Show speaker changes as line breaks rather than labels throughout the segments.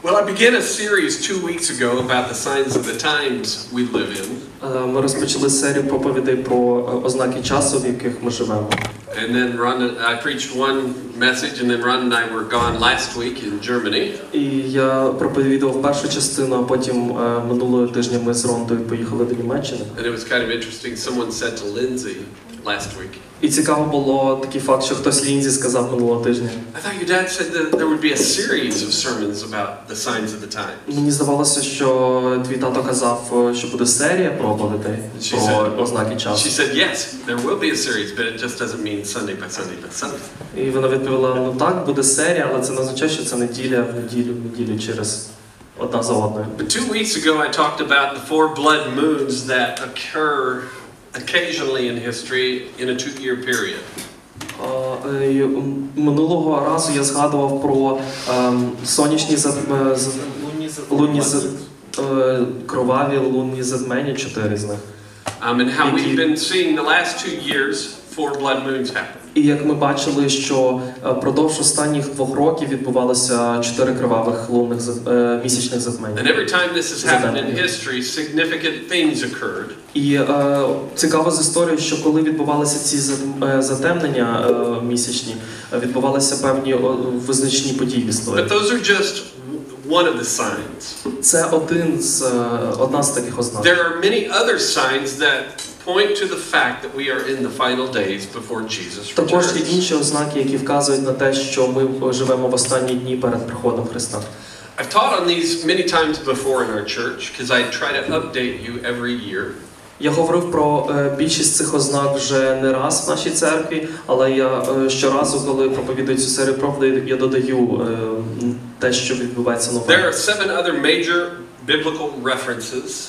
Well, I began a series 2 weeks ago about the signs of the times we live in.
Ми розпочали серію проповідей про ознаки часу, в яких ми живемо.
And then I preached one message, and then Ron and I were gone last week in Germany.
І я проповідував першу частину, а потім минулого тижня ми з Рондою поїхали до Німеччини.
And it was kind of interesting. Someone said to Lindsay last week.
І цікаво було такий факт, що хтось Лінзі сказав минулого тижня.
I thought your dad said that there would be a series of sermons about the signs of the times.
Мені здавалося, що твій тато казав, що буде серія проповідей про ознаки часу.
She said yes, there will be a series, but it just doesn't mean Sunday by Sunday by Sunday.
І вона відповіла: ну так, буде серія, але це не означає, що це неділя в неділю через одна за одною.
But 2 weeks ago I talked about the 4 blood moons that occur occasionally in history in a 2-year period.
Минулого разу я згадував про сонячні кроваві лунні затмення, 4 з них.
And how we've been seeing the last 2 years 4 blood moons happen.
І як ми бачили, що продовж останніх 2 років відбувалося 4 кривавих лунних місячних затмення.
And every time this has happened in history, significant things occurred.
І цікаво з історії, що коли відбувалися ці затемнення місячні, відбувалися певні визначні події в історії.
But those are just one of the signs.
Це одна з таких ознак.
There are many other signs that point to the fact that we are in the final days before Jesus
Також є
returns.
інші ознаки, які вказують на те, що ми живемо в останні дні перед приходом Христа.
I've taught on these many times before in our church because I try to update you every year.
Я говорив про більшість цих ознак вже не раз в нашій церкві, але я щоразу, коли проповідую цю серію проповідей, я додаю те, що відбувається нове.
There are 7 other major biblical references.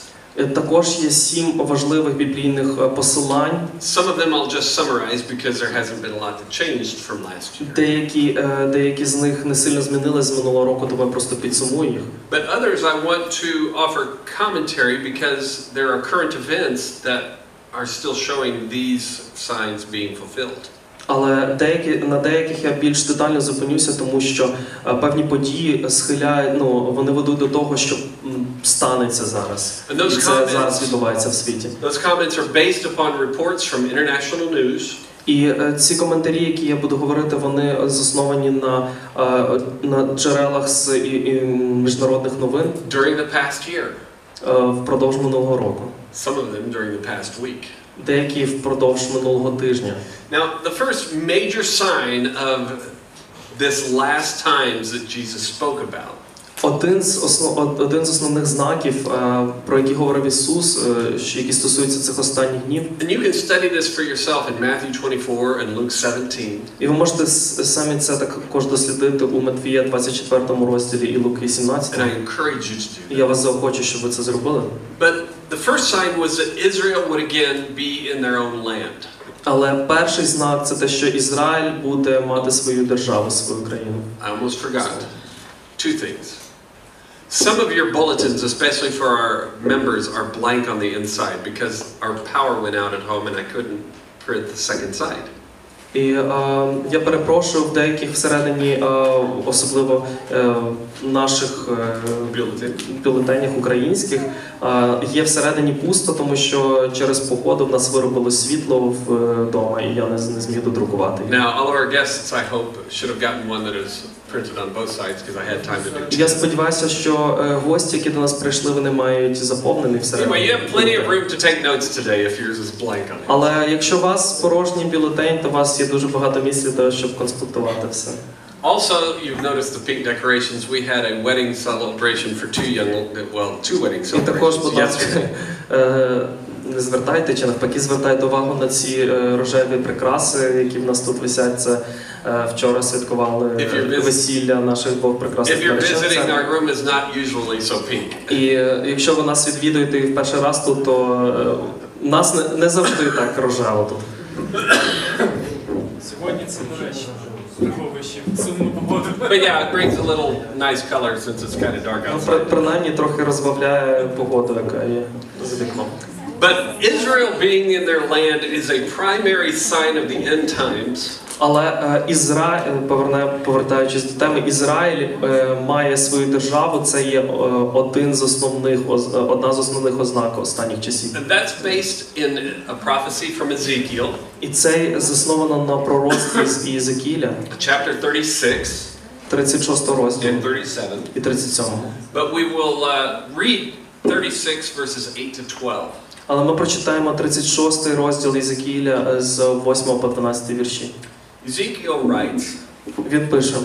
Також є 7 важливих біблійних посилань.
Some of them I'll just summarize because there hasn't been a lot that changed from last year.
Деякі з них не сильно змінились з минулого року, тому я просто підсумую їх.
But others I want to offer commentary because there are current events that are still showing these signs being fulfilled.
Але на деяких я більш детально зупинюся, тому що певні події вони ведуть до того, що станеться зараз. І це зараз відбувається в світі.
Those comments are based upon reports from international news.
І ці коментарі, які я буду говорити, вони засновані на джерелах з міжнародних новин
During the past year.
Впродовж минулого року.
Some of them during the past week.
Деякі впродовж минулого тижня.
Now, the first major sign of this last times that Jesus spoke about.
Один з основних знаків, про які говорив Ісус, які стосуються цих останніх днів.
And you can study this for yourself in Matthew 24 and Luke 17.
І ви можете самі це також дослідити у Матвія 24 розділі і Луки 17.
And I encourage you to do
І я вас заохочу, щоб ви це зробили.
But the first sign was that Israel would again be in their own land.
Але перший знак – це те, що Ізраїль буде мати свою державу, свою країну.
I almost forgot. 2 things. Some of your bulletins, especially for our members, are blank on the inside because our power went out at home and I couldn't print the second side.
І я перепрошую, в деяких всередині, особливо наших бюлетенях українських, є всередині пусто, тому що через погоду в нас виробило світло вдома, і я не зміг додрукувати.
Now, all of our guests, I hope, should have gotten one that is printed on both sides because I had time to do it.
Я сподіваюся, що гості, які до нас прийшли, вони мають заповнений всередині.
Anyway, you have plenty of room to take notes today if yours is blank on it.
Але якщо у вас порожній бюлетень, то у вас є дуже багато місця для того, щоб конспектувати все.
Also, you've noticed the pink decorations. We had a wedding celebration for 2 wedding celebrations.
І також, будь ласка, не звертайте, чи навпаки звертайте увагу на ці рожеві прикраси, які в нас тут висять. Це вчора святкували весілля наших двох прекрасних наречених. І якщо ви нас відвідуєте в перший раз тут, то нас не завжди так рожево тут.
Сьогодні це, до речі, враховуючи сумну погоду.
But yeah, it brings a little nice color since it's kind of dark outside.
Принаймні трохи розбавляє погоду, яка є за вікном.
But Israel being in their land is a primary sign of the end times.
Але Ізраїль, повертаючись до теми, Ізраїль має свою державу, це є одна з основних ознак останніх часів.
And that's based in a prophecy from Ezekiel.
І це засновано на пророцтві з Єзекіля,
Chapter 36
36 розділ
and 37.
і 37.
But we will read 36 verses 8 to 12.
Але ми прочитаємо 36 розділ Єзекіля з 8 по 12 вірші.
Ezekiel writes,
Він пише: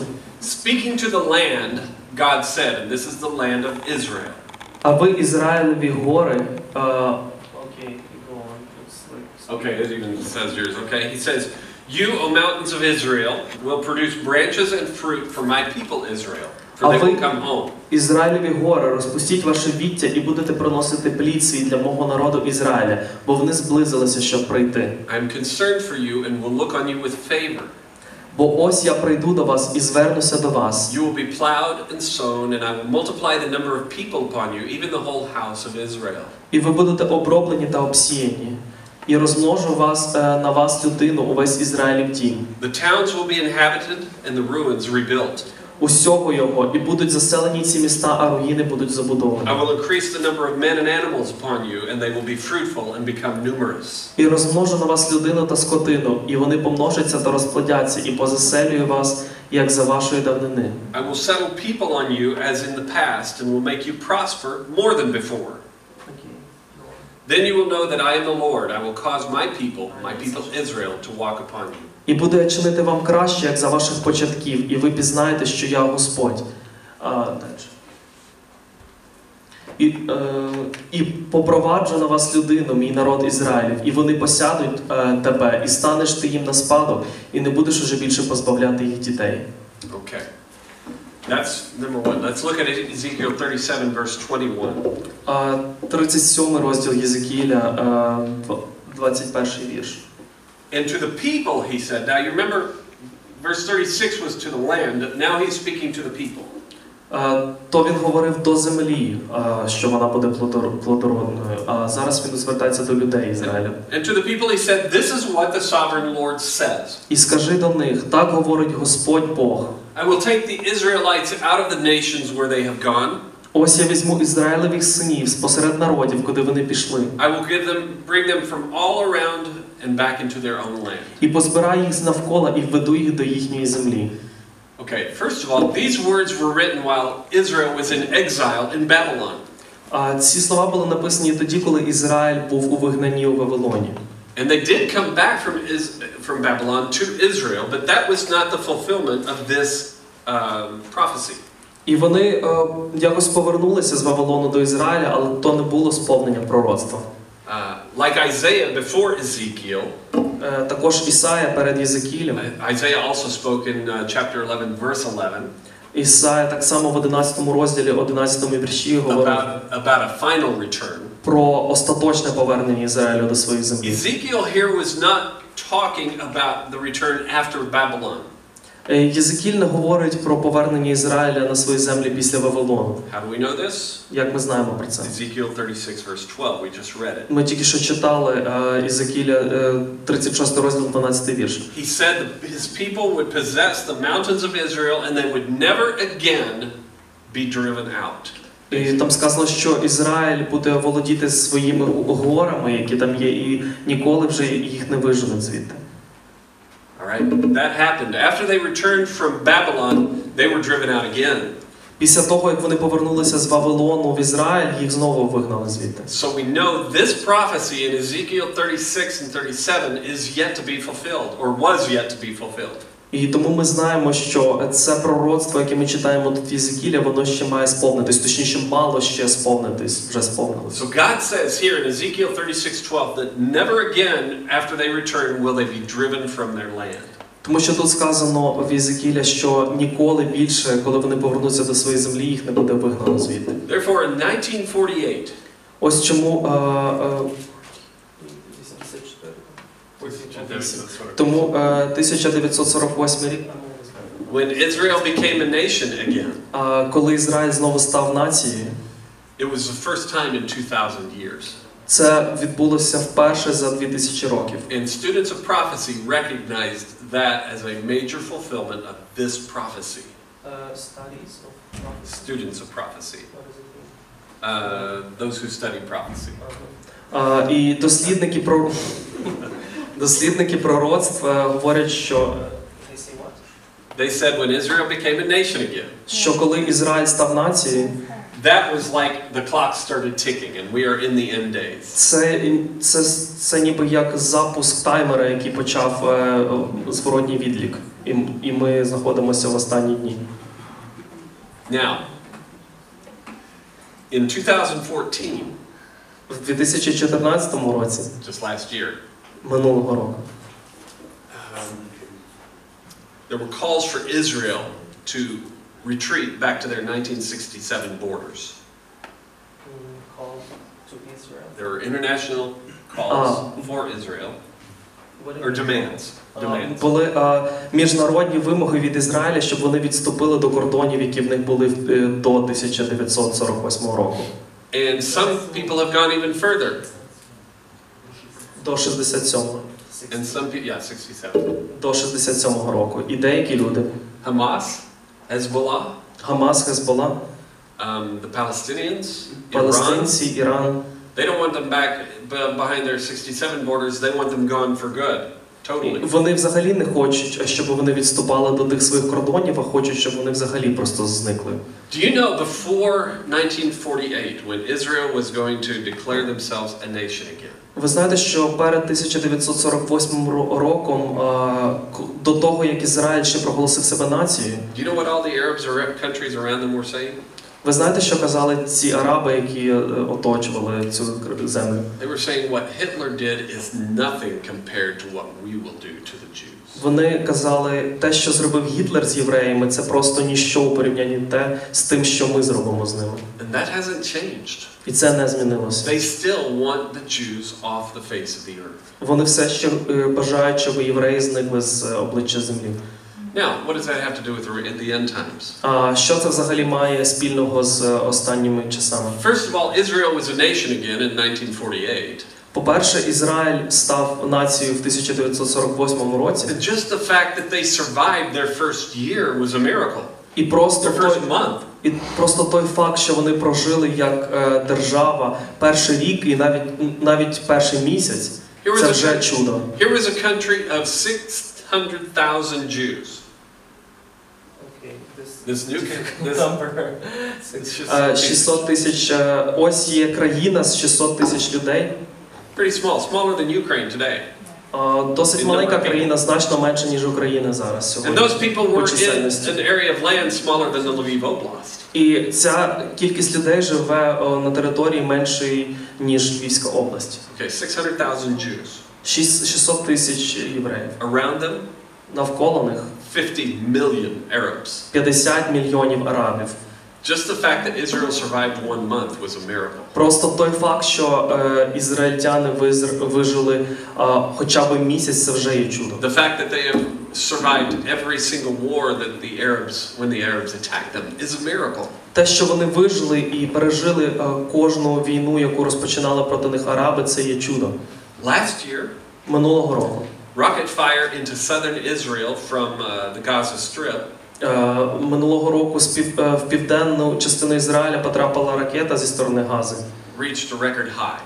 speaking to the land, God said, and this is the land of Israel.
А ви, Ізраїлеві гори,
Okay, it even says yours, okay? He says, you, O mountains of Israel, will produce branches and fruit for my people Israel, for they will come home.
Ізраїлеві гори, розпустіть ваше віття і будете приносити плід свій для мого народу Ізраїля, бо вони зблизилися, щоб прийти.
I am concerned for you and will look on you with favor.
Бо ось я прийду до вас і звернуся до вас.
You will be plowed and sown, and I will multiply the number of people upon you, even the whole house of Israel.
І ви будете оброблені та обсіяні. І розмножу на вас людину, увесь Ізраїлів дім.
The towns will be inhabited and the ruins rebuilt.
Усього його, і будуть заселені ці міста, а руїни будуть забудовані.
I will increase the number of men and animals upon you, and they will be fruitful and become numerous.
І розмножу на вас людину та скотину, і вони помножаться та розплодяться, і позаселюю вас, як за вашої давнини.
I will settle people on you as in the past, and will make you prosper more than before. Then you will know that I am the Lord. I will cause my people Israel, to walk upon you.
І буду я чинити вам краще, як за ваших початків, і ви пізнаєте, що я Господь. І попроваджу на вас людину, мій народ Ізраїлів, і вони посядуть тебе, і станеш ти їм на спадок, і не будеш уже більше позбавляти їх дітей.
Okay. That's number one. Let's look at Ezekiel 37, verse 21.
37 розділ Єзекіля, 21 вірш.
And to the people, he said. Now you remember, verse 36 was to the land. Now he's speaking to the people.
То він говорив до землі, що вона буде плодородною. А зараз він звертається до людей Ізраїля.
And to the people he said, this is what the sovereign Lord says.
І скажи до них, так говорить Господь Бог.
I will take the Israelites out of the nations where they have gone.
Ось я візьму Ізраїлевих синів спосеред народів, куди вони пішли.
I will bring them from all around and back into their own land.
І позбираю їх навколо і введу їх до їхньої землі.
Okay, first of all, these words were written while Israel was in exile in Babylon.
Ці слова були написані тоді, коли Ізраїль був у вигнанні у Вавилоні.
And they did come back from Babylon to Israel, but that was not the fulfillment of this prophecy.
І вони якось повернулися з Вавилону до Ізраїля, але то не було сповнення пророцтва.
Like Isaiah before Ezekiel.
Також Ісая перед Єзекілем.
Isaiah also spoke in chapter 11, verse 11.
Ісая так само в 11 розділі, 11 вірші говорив
about a final return.
Про остаточне повернення Ізраїлю до своєї землі.
Ezekiel here was not talking about the return after Babylon.
Єзекіль не говорить про повернення Ізраїля на свої землі після Вавилону.
How do we know this?
Як ми знаємо про це?
Ezekiel 36 verse 12, we just read it.
Ми тільки що читали Єзекіля 36 розділ 12 вірш.
He said his people would possess the mountains of Israel and they would never again be driven out.
І там сказано, що Ізраїль буде володіти своїми горами, які там є, і ніколи вже їх не виженуть звідти.
All right, that happened. After they returned from Babylon, they were driven out again.
Після того, як вони повернулися з Вавилону в Ізраїль, їх знову вигнали звідти.
So we know this prophecy in Ezekiel 36 and 37 is yet to be fulfilled, or was yet to be fulfilled.
І тому ми знаємо, що це пророцтво, яке ми читаємо тут в Єзекілі, воно ще має сповнитись, точніше, мало ще сповнитись, вже сповнилось.
So God says here in Ezekiel 36:12 that never again after they return will they be driven from their land.
Тому що тут сказано в Єзекілі, що ніколи більше, коли вони повернуться до своєї землі, їх не буде вигнано звідти.
Therefore in 1948,
ось чому тому 1948 рік,
when Israel became a nation again,
коли Ізраїль знову став нацією,
it was the first time in 2000 years.
Це відбулося вперше за 2000 років.
And students of prophecy recognized that as a major fulfillment of this prophecy. Students of prophecy. Those who study prophecy.
І дослідники пророцтв говорять, що
They said when Israel became a nation again.
Що коли Ізраїль став нацією,
that was like the clock started ticking and we are in the end days.
Це ніби як запуск таймера, який почав зворотній відлік. І ми знаходимося в останні дні.
Now, in 2014,
в 2014 році,
just last year,
минулого року,
there were calls for Israel to retreat back to their 1967 borders.
Calls to Israel.
There were international calls for Israel, or demands.
Були міжнародні вимоги від Ізраїля, щоб вони відступили до кордонів, які в них були до 1948 року.
And some people have gone even further.
До 67-го.
And some people, yeah, 67.
До 67-го року. І деякі люди.
Hamas, Hezbollah.
Хамас, Хезболла.
The Palestinians.
Палестинці, Іран.
They don't want them back behind their 67 borders. They want them gone for good. Totally.
Вони взагалі не хочуть, щоб вони відступали до тих своїх кордонів, а хочуть, щоб вони взагалі просто зникли.
Do you know before 1948, when Israel was going to declare themselves a nation again?
Ви знаєте, що перед 1948 роком, до того, як Ізраїль ще проголосив себе нацією,
Do you know what all the Arab countries around them were saying?
Ви знаєте, що казали ці араби, які оточували цю землю?
They were saying what Hitler did is nothing compared to what we will do to the Jews.
Вони казали, те, що зробив Гітлер з євреями, це просто ніщо у порівнянні з тим, що ми зробимо з ними.
And that hasn't changed.
І це не змінилося.
They still want the Jews off the face of the earth.
Вони все ще бажають, щоб євреї зникли з обличчя землі.
Now, what does that have to do with the end times?
А що це взагалі має спільного з останніми часами?
First of all, Israel was a nation again in 1948.
По-перше, Ізраїль став нацією в 1948 році.
And just the fact that they survived their first year was a miracle.
І просто
Their first month.
І просто той факт, що вони прожили як держава перший рік і навіть перший місяць, це вже чудо.
Here was a country of 600,000 Jews. This new number.
600 тисяч. Ось є країна з 600 тисяч людей.
Pretty small, smaller than Ukraine today.
Досить маленька країна, значно менше ніж Україна зараз сьогодні.
And those people were in an area of land smaller than the Lviv Oblast.
І ця кількість людей живе на території меншої ніж Львівська область.
Okay, 600,000 Jews.
600 тисяч євреїв.
Around them,
навколо них
50 million Arabs.
50 мільйонів арабів.
Just the fact that Israel survived 1 month was a miracle.
Просто той факт, що ізраїльтяни вижили хоча б місяць, це вже є чудо.
The fact that they have survived every single war that when the Arabs attacked them is a miracle.
Те, що вони вижили і пережили кожну війну, яку розпочинали проти них араби, це є чудо.
Last year,
минулого року,
rocket fire into southern Israel from the Gaza Strip.
Минулого року в південну частину Ізраїля потрапила ракета зі сторони Гази.
Reached a record high.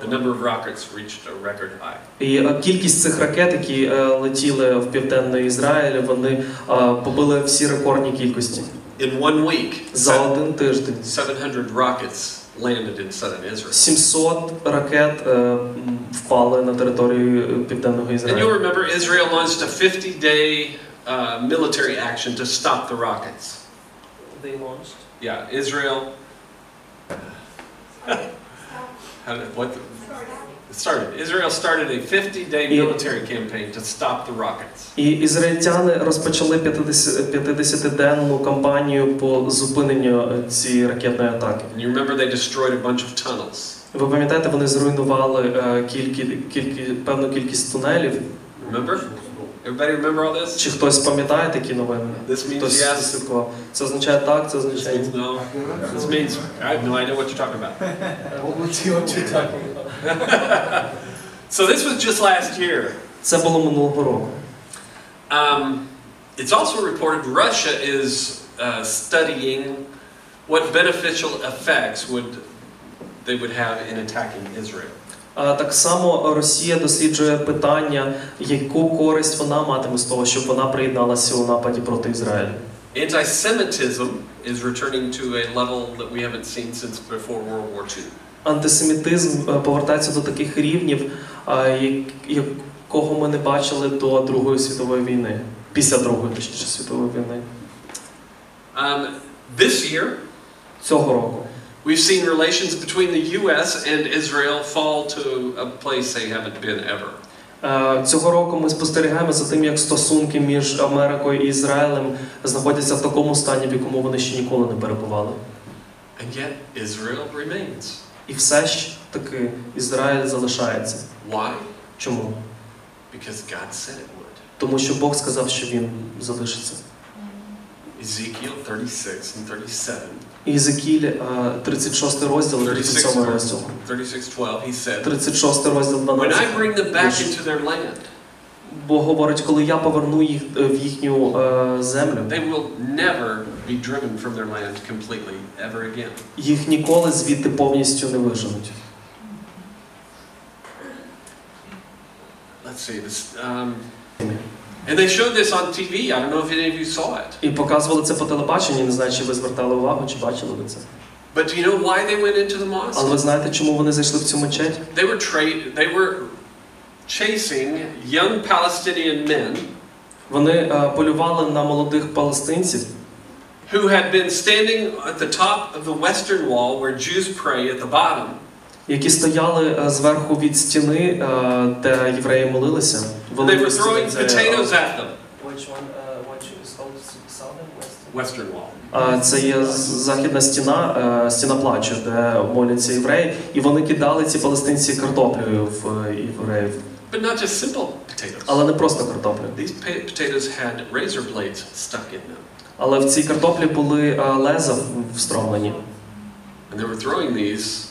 The number of rockets reached a record high.
І кількість цих ракет, які летіли в південний Ізраїль, вони побили всі рекордні кількості.
In 1 week,
за один тиждень
700 rockets landed in southern Israel.
700 ракет впали на територію південного Ізраїлю.
And you remember Israel launched a 50-day military action to stop the rockets.
They launched?
Yeah, Israel. Israel started a 50-day military campaign to stop the rockets.
І ізраїльтяни розпочали 50-денну кампанію по зупиненню цієї ракетної атаки.
And you remember they destroyed a bunch of tunnels.
Ви пам'ятаєте, вони зруйнували певну кількість тунелів.
Remember? Everybody remember all this?
Чи хтось пам'ятає такі новини?
This means
Хтось
yes.
слідкував. Це означає так, це
This
означає
means
ні.
no. This means I have no idea what you're talking about. So this was just last year.
Це було минулого року.
It's also reported Russia is studying what beneficial effects they would have in attacking Israel.
Так само Росія досліджує питання, яку користь вона матиме з того, щоб вона приєдналася у нападі проти Ізраїлю.
Anti-Semitism is returning to a level that we haven't seen since before World War II.
Антисемітизм повертається до таких рівнів, якого ми не бачили до Другої світової війни. Після Другої, точніше, світової війни.
This year,
цього року,
we've seen relations between the U.S. and Israel fall to a place they haven't been ever.
Цього року ми спостерігаємо за тим, як стосунки між Америкою і Ізраїлем знаходяться в такому стані, в якому вони ще ніколи не перебували.
And yet Israel remains.
І все ж таки Ізраїль залишається.
Why?
Чому?
Because God said it would.
Тому що Бог сказав, що він залишиться.
Ezekiel 36 and 37.
Єзекіль 36 розділ, 37 розділ.
36:12 he said.
36 розділ 12.
When I bring them back into their land.
Бог говорить, коли я поверну їх в їхню землю.
They will never be driven from their land completely ever again.
Їх ніколи звідти повністю не виженуть.
Let's see this. And they showed this on TV. I don't know if any of you saw it.
І показували це по телебаченню, не знаю, чи ви звертали увагу, чи бачили ви це.
But do you know why they went into the mosque?
Але ви знаєте, чому вони зайшли в цю мечеть?
They were chasing young Palestinian men.
Вони полювали на молодих палестинців,
who had been standing at the top of the western wall where Jews pray at the bottom.
Які стояли зверху від стіни, де євреї молилися.
They were throwing potatoes at them. Western wall.
Це є західна стіна, стіна плачу, де моляться євреї, і вони кидали ці палестинці картоплею в євреїв.
But not just simple potatoes.
Але не просто картоплю.
These potatoes had razor blades stuck in them.
Але в цій картоплі були леза встромлені.
And they were throwing these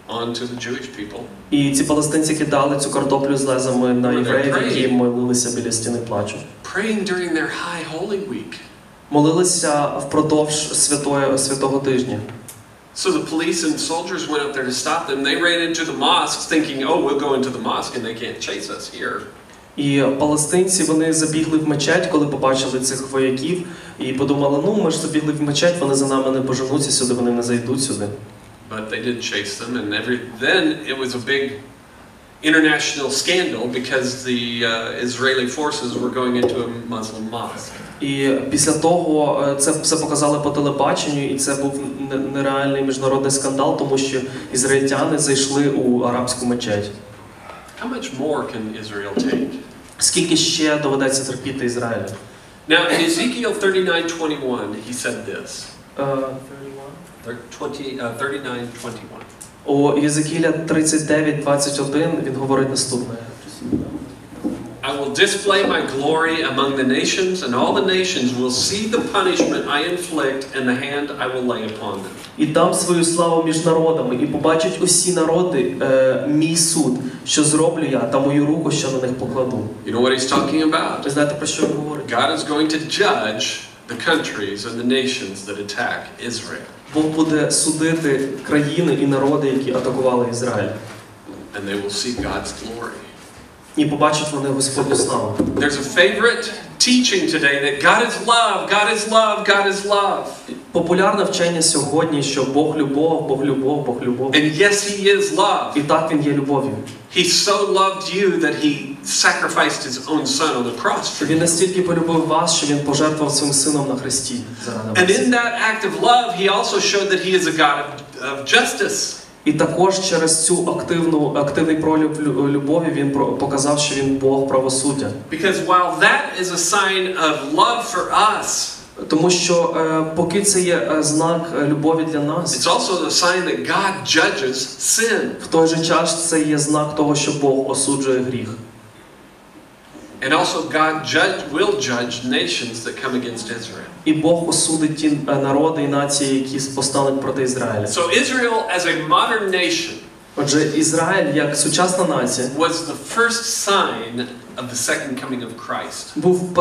onto the Jewish people.
І ці палестинці кидали цю картоплю з лезами на євреїв, які молилися біля стіни плачу.
Praying during their high holy week.
Молилися впродовж святого тижня.
So the police and soldiers went up there to stop them. They ran into the mosques thinking, "Oh, we'll go into the mosque and they can't chase us here."
І палестинці, вони забігли в мечеть, коли побачили цих вояків, і подумали, ну, ми ж забігли в мечеть, вони за нами не поженуться сюди, вони не зайдуть сюди.
But they did chase them, and then it was a big international scandal because the Israeli forces were going into a Muslim mosque.
І після того це все показали по телебаченню, і це був нереальний міжнародний скандал, тому що ізраїльтяни зайшли у арабську мечеть.
How much more can Israel take?
Скільки ще доведеться терпіти Ізраїлю?
Now in Ezekiel 39:21 he said this. 39:21.
У Єзекіля 39:21 він говорить наступне.
I will display my glory among the nations, and all the nations will see the punishment I inflict and the hand I will lay upon them.
І дам свою славу між народами, і побачать усі народи мій суд, що зроблю я, та мою руку, що на них покладу.
You know what he's talking about?
Ви знаєте, про що він говорить?
God is going to judge the countries and the nations that attack Israel.
Бог буде судити країни і народи, які атакували Ізраїль.
And they will see God's glory.
І побачать вони Господню славу.
There's a favorite teaching today that God is love, God is love, God is love.
Популярне вчення сьогодні, що Бог любов, Бог любов, Бог любов.
And yes, he is love.
І так він є любов'ю.
He so loved you that he sacrificed his own son on the cross.
Він настільки полюбив вас, що він пожертвував своїм сином на хресті заради вас.
And in that act of love, he also showed that he is a God of justice.
І також через цю активний прояв любові він показав, що він Бог правосуддя.
Because while that is a sign of love for us,
тому що поки це є знак любові для нас,
it's also the sign that God judges sin.
В той же час це є знак того, що Бог осуджує гріх.
And also God will judge nations that come against Israel.
І Бог осудить ті народи і нації, які постануть проти Ізраїля.
So Israel as a modern nation
Отже, Ізраїль як сучасна нація
was the first sign of the second coming of Christ.
був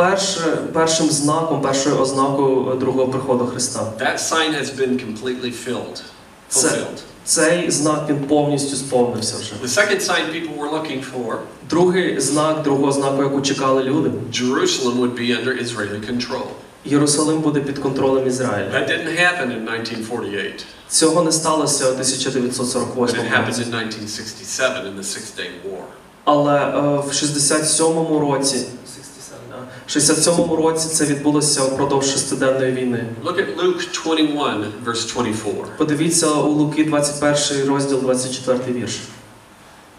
першим знаком, першою ознакою другого приходу Христа.
That sign has been completely fulfilled.
Цей знак він повністю сповнився вже.
The second sign people were looking for,
Другий знак, другого знаку, яку чекали люди,
Jerusalem would be under Israeli control.
Єрусалим буде під контролем Ізраїля.
That didn't happen in 1948.
Цього не сталося у
But
1948
it happened
році.
in 1967 in the Six-Day War.
Але в 67-му році це відбулося впродовж шестиденної війни.
Look at Luke 21, verse 24.
Подивіться у Луки 21 розділ, 24 вірш.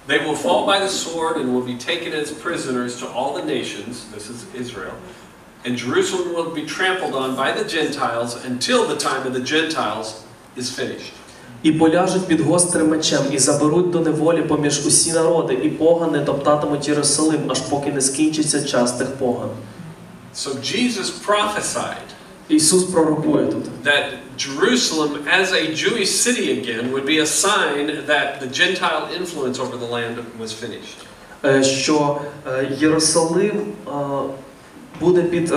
They will fall by the sword and will be taken as prisoners to all the nations, this is Israel, and Jerusalem will be trampled on by the Gentiles until the time of the Gentiles is finished.
І поляжуть під гострим мечем, і заберуть до неволі поміж усі народи, і погани топтатимуть Єрусалим, аж поки не скінчиться час тих поган.
So Jesus prophesied
Ісус пророкує тут,
that Jerusalem as a Jewish city again would be a sign that the Gentile influence over the land was finished.
Що Єрусалим буде під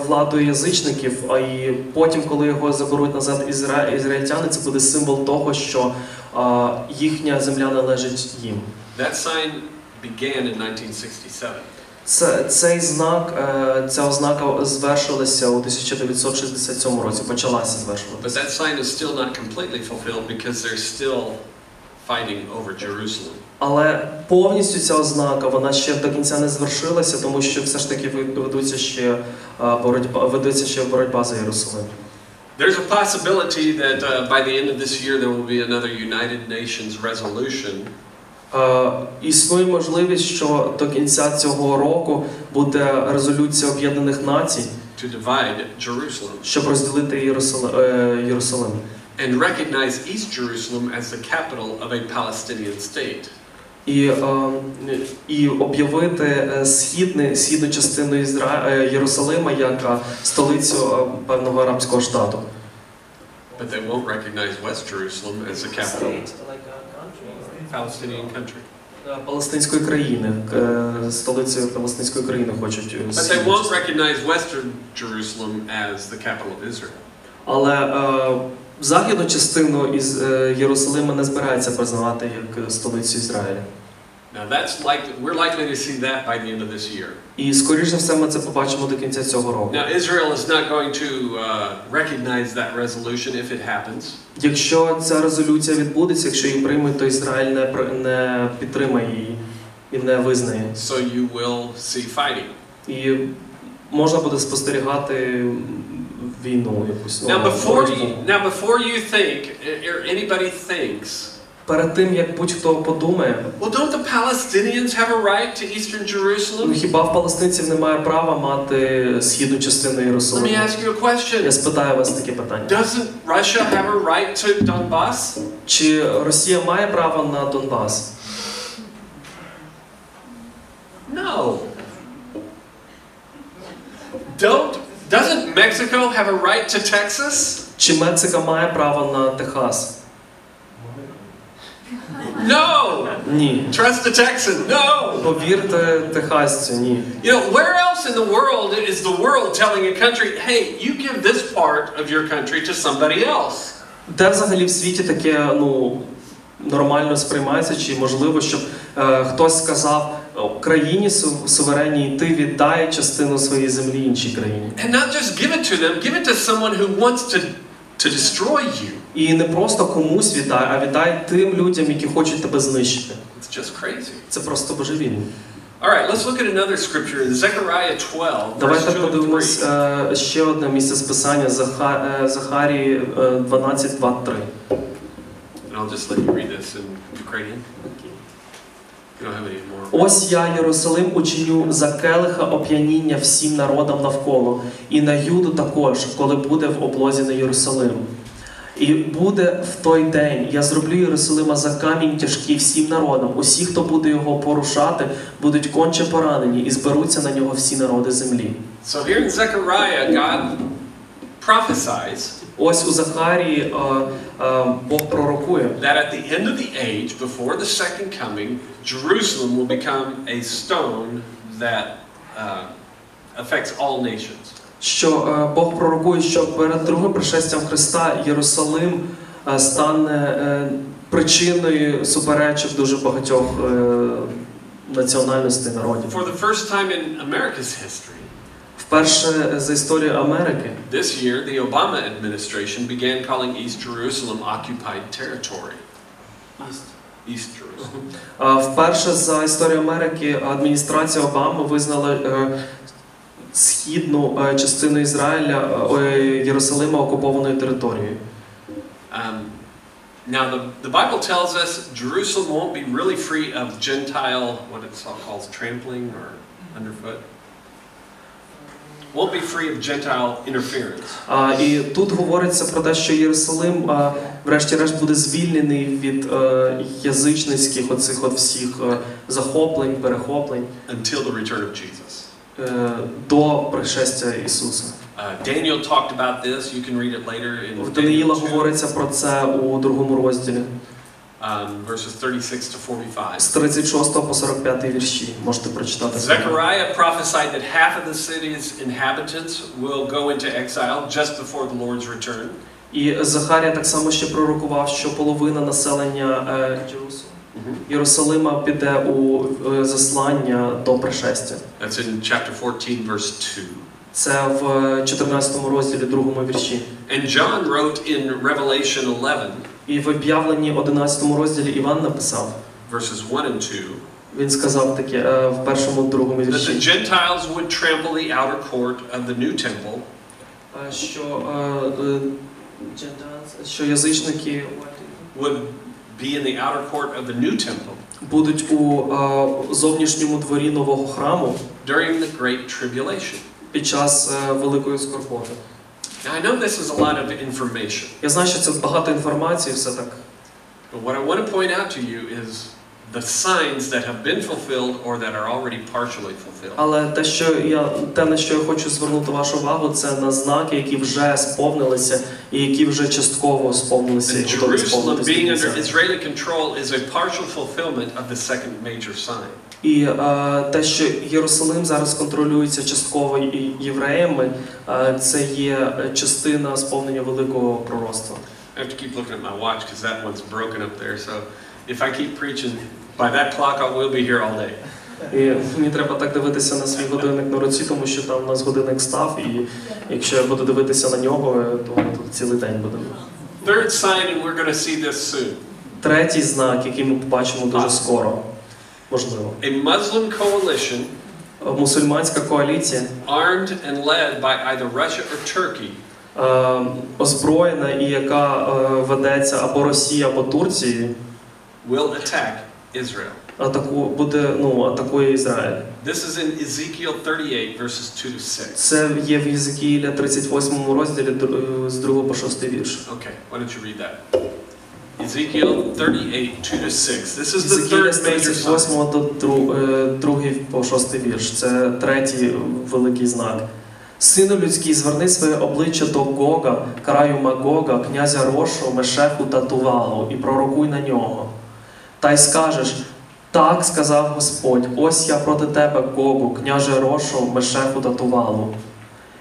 владою язичників, а і потім, коли його заберуть назад ізраїльтяни, це буде символ того, що їхня земля належить їм.
That sign began in 1967.
Цей знак, ця ознака звершилася у 1967 році, почалася звершуватися.
But that sign is still not completely fulfilled because they're still fighting over Jerusalem.
Але повністю ця ознака, вона ще до кінця не звершилася, тому що все ж таки ведеться ще боротьба за Єрусалим.
There's a possibility that by the end of this year there will be another United Nations resolution.
Існує можливість, що до кінця цього року буде резолюція Об'єднаних Націй,
to divide Jerusalem.
Щоб розділити Єрусалим.
And recognize East Jerusalem as the capital of a Palestinian state.
І об'явити східну частину Єрусалима як столицю певного арабського штату.
But they won't recognize West Jerusalem as the capital. Palestinian country.
Палестинської країни, столицею палестинської країни хочуть.
But they won't recognize Western Jerusalem as the capital of Israel.
Але західну частину із Єрусалима не збирається признавати як столицю Ізраїля.
Now we're likely to see that by the end of this year.
І скоріш за все ми це побачимо до кінця цього року.
Now Israel is not going to recognize that resolution if it happens.
Якщо ця резолюція відбудеться, якщо її приймуть, то Ізраїль не підтримає її і не визнає.
So you will see fighting.
І можна буде спостерігати війну якусь.
Now before you think or anybody thinks.
Перед тим, як будь-хто подумає,
Well, don't the Palestinians have a right to Eastern Jerusalem?
Хіба в палестинців немає права мати східну частину Єрусалиму?
Let me ask you a question.
Я спитаю вас таке питання.
Doesn't Russia have a right to Donbass?
Чи Росія має право на Донбас?
No. Doesn't Mexico have a right to Texas?
Чи Мексика має право на Техас?
No.
Ні.
Trust the Texan. No.
Повірте техасцю, ні.
You know, where else in the world is the world telling a country, hey, you give this part of your country to somebody else?
Де взагалі в світі таке, нормально сприймається, чи можливо, щоб хтось сказав країні суверенній, ти віддай частину своєї землі іншій країні.
And not just give it to them, give it to someone who wants to destroy you.
І не просто комусь віддай, а віддай тим людям, які хочуть тебе знищити.
It's just crazy.
Це просто божевільно.
All right, let's look at another scripture in Zechariah 12, verse
Давайте
2 and
подивимось
3.
ще одне місце з Писання, Захарії 12, 2, 3.
And I'll just let you read this in Ukrainian. You don't have any more.
Ось я, Єрусалим, учиню за келиха оп'яніння всім народам навколо, і на Юду також, коли буде в облозі на Єрусалим. І буде в той день, я зроблю Єрусалима за камінь тяжкий всім народам. Усі, хто буде його порушати, будуть конче поранені, і зберуться на нього всі народи землі.
So here in Zechariah, God prophesies
Ось у Захарії Бог пророкує,
that at the end of the age, before the second coming, Jerusalem will become a stone that affects all nations.
Що Бог пророкує, що перед другим пришестям Христа Єрусалим стане причиною суперечок дуже багатьох національностей народів.
For the first time in America's history,
Вперше за історію Америки
this year, the Obama administration began calling East Jerusalem occupied territory. East Jerusalem.
Вперше за історію Америки адміністрація Обами визнала східну частину Ізраїля, Єрусалима окупованою територією.
Now the Bible tells us Jerusalem won't be really free of Gentile, what it's called, trampling or underfoot. Won't be free of Gentile interference.
І тут говориться про те, що Єрусалим, врешті-решт, буде звільнений від язичницьких оцих от всіх захоплень, перехоплень.
Until the return of Jesus.
До пришестя Ісуса.
Daniel talked about this. You can read it later in
В Даниїла говориться про це у другому розділі.
Verses 36 to 45.
З 36 по 45 вірші можете прочитати.
Zechariah prophesied that half of the city's inhabitants will go into exile just before the Lord's return.
І Захарія так само ще пророкував, що половина населення Єрусалима піде у заслання до пришестя.
That's in chapter 14 verse 2.
Це в 14 розділі, другому вірші.
And John wrote in Revelation 11.
І в об'явленні 11 розділі Іван написав.
Verses 1 and 2.
Він сказав таке в першому, другому вірші.
That the Gentiles would trample the outer court of the new temple.
Що язичники
would be in the outer court of the new temple.
Будуть у зовнішньому дворі нового храму.
During the great tribulation.
Під час великої скорботи.
Now I know this is a lot of information.
Я знаю, що це багато інформації, все так.
But what I want to point out to you is the signs that have been fulfilled or that are already partially fulfilled.
Але те, на що я хочу звернути вашу увагу, це на знаки, які вже сповнилися і які вже частково сповнилися.
Jerusalem being under Israeli control is a partial fulfillment of the second major sign.
І те, що Єрусалим зараз контролюється частково євреями, це є частина сповнення великого пророцтва.
I have to keep looking at my watch because that one's broken up there. So if I keep preaching by that clock, I will be here all day.
І мені треба так дивитися на свій годинник на руці, тому що там у нас годинник став, і якщо я буду дивитися на нього, то ми тут цілий день будемо.
Third sign, and we're going to see this soon.
Третій знак, який ми побачимо дуже скоро, можливо.
A Muslim coalition,
мусульманська коаліція,
armed and led by either Russia or Turkey,
озброєна і яка ведеться або Росією, або Турцією,
will attack Israel.
Атакує Ізраїль.
This is in Ezekiel 38 verses 2 to 6.
Це є в Єзекіїля 38 розділі з 2 по 6 вірш.
Okay, why don't you read that? Ezekiel 38 2 to 6. This is the third major sign.
З 38 до 2 по 6 вірш. Це третій великий знак. Сину людський, зверни своє обличчя до Гога, краю Магога, князя Рошу, Мешеху та Тувалу, і пророкуй на нього. Та й скажеш: так сказав Господь, ось я проти тебе, Гогу, княже Рошу, Мешеху та Тувалу.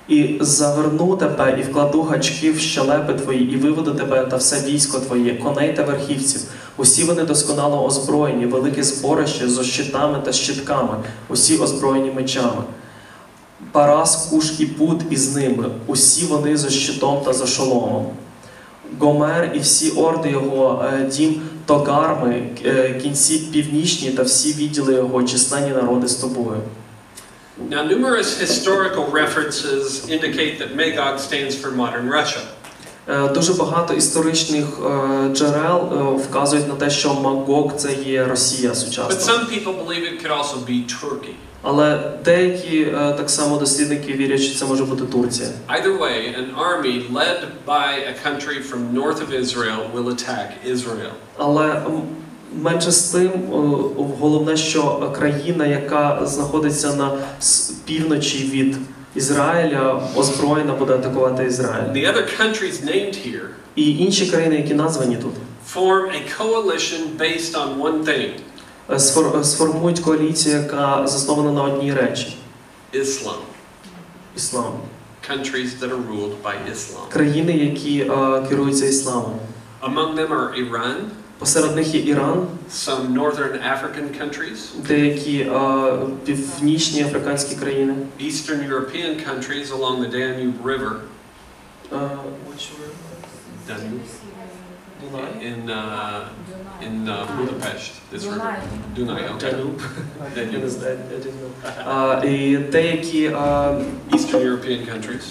І заверну тебе, і вкладу гачки в щелепи твої, і виведу тебе та все військо твоє, коней та верхівців. Усі вони досконало озброєні, велике зборище зо щитами та щитками, усі озброєні мечами. Парас, Куш і Пут із ними, усі вони зо щитом та за шоломом. Гомер і всі орди його, дім Тогарми, кінці північні та всі відділи його, численні народи з тобою.
Now, numerous historical references indicate that Magog stands for modern Russia.
Дуже багато історичних джерел вказують на те, що Магог – це є Росія
But
сучасна.
some people believe it could also be Turkey.
Але деякі так само дослідники вірять, що це може бути Турція.
Either way, an army led by a country from north of Israel will attack Israel.
Але менше з тим, головне, що країна, яка знаходиться на півночі від Ізраїля, озброєна буде атакувати Ізраїль.
The other countries named here
І інші країни, які названі тут,
form a coalition based on one thing.
Сформують коаліцію, яка заснована на одній речі.
Islam.
Іслам.
Countries that are ruled by Islam.
Країни, які керуються ісламом.
Among them are Iran,
Посеред них є Іран,
some northern African countries,
деякі північні африканські країни.
Eastern European countries along the Danube River. Danube. In Budapest, this river. Dunay, okay. Danube.
І деякі
Eastern European countries.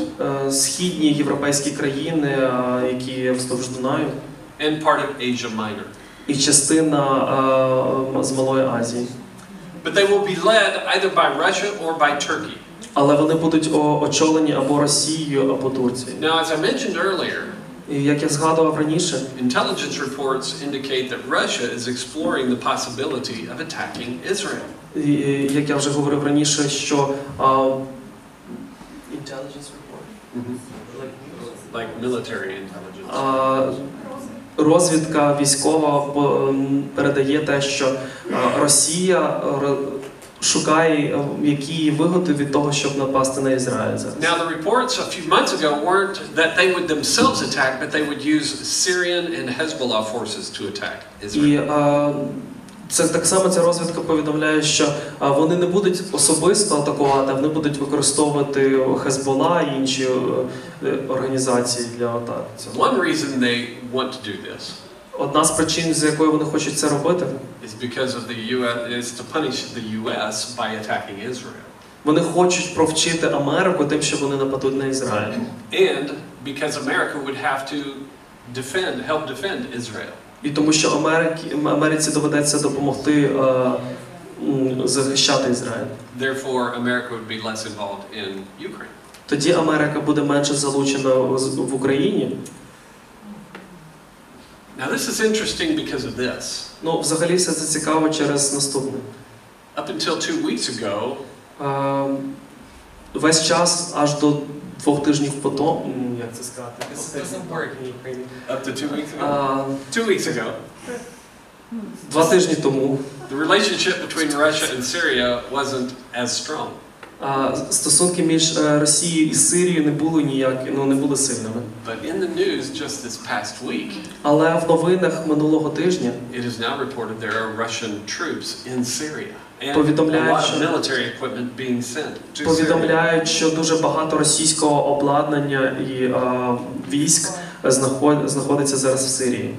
Східні європейські країни, які вздовж Дунаю.
And part of Asia Minor.
І частина з Малої Азії.
But they will be led either by Russia or by Turkey.
Але вони будуть очолені або Росією, або Турцією.
Now, as I mentioned earlier,
І як я згадував раніше,
intelligence reports indicate that Russia is exploring the possibility of attacking Israel.
і, як я вже говорив раніше, що intelligence report?
Like military intelligence.
Розвідка військова передає те, що Росія шукає, які її вигоди від того, щоб напасти на Ізраїль зараз.
Now the reports a few months ago weren't that they would themselves attack, but they would use Syrian and Hezbollah forces to attack Israel.
І це так само ця розвідка повідомляє, що вони не будуть особисто атакувати, а вони будуть використовувати Хезбола і інші організації для атак.
One reason they want to do this
Одна з причин, з якої вони хочуть це робити,
is because of the US is to punish the US by attacking Israel.
Вони хочуть провчити Америку тим, що вони нападуть на Ізраїль.
And because America would have to help defend Israel.
І тому що Америці доведеться допомогти захищати Ізраїль.
Therefore, America would be less involved in Ukraine.
Тоді Америка буде менше залучена в Україні.
Now this is interesting because of this.
Ну, взагалі все це цікаво через наступне.
Up until 2 weeks ago,
Весь час аж до 2 тижнів потому, як це сказати?
up to 2 weeks ago, 2 weeks ago,
2 тижні тому
the relationship between Russia and Syria wasn't as strong.
Стосунки між Росією і Сирією не були не були сильними.
But in the news just this past week,
Але в новинах минулого тижня
it is now reported there are Russian troops in Syria and a lot of military equipment being sent to Syria.
Повідомляють, що дуже багато російського обладнання і військ знаходиться зараз в Сирії.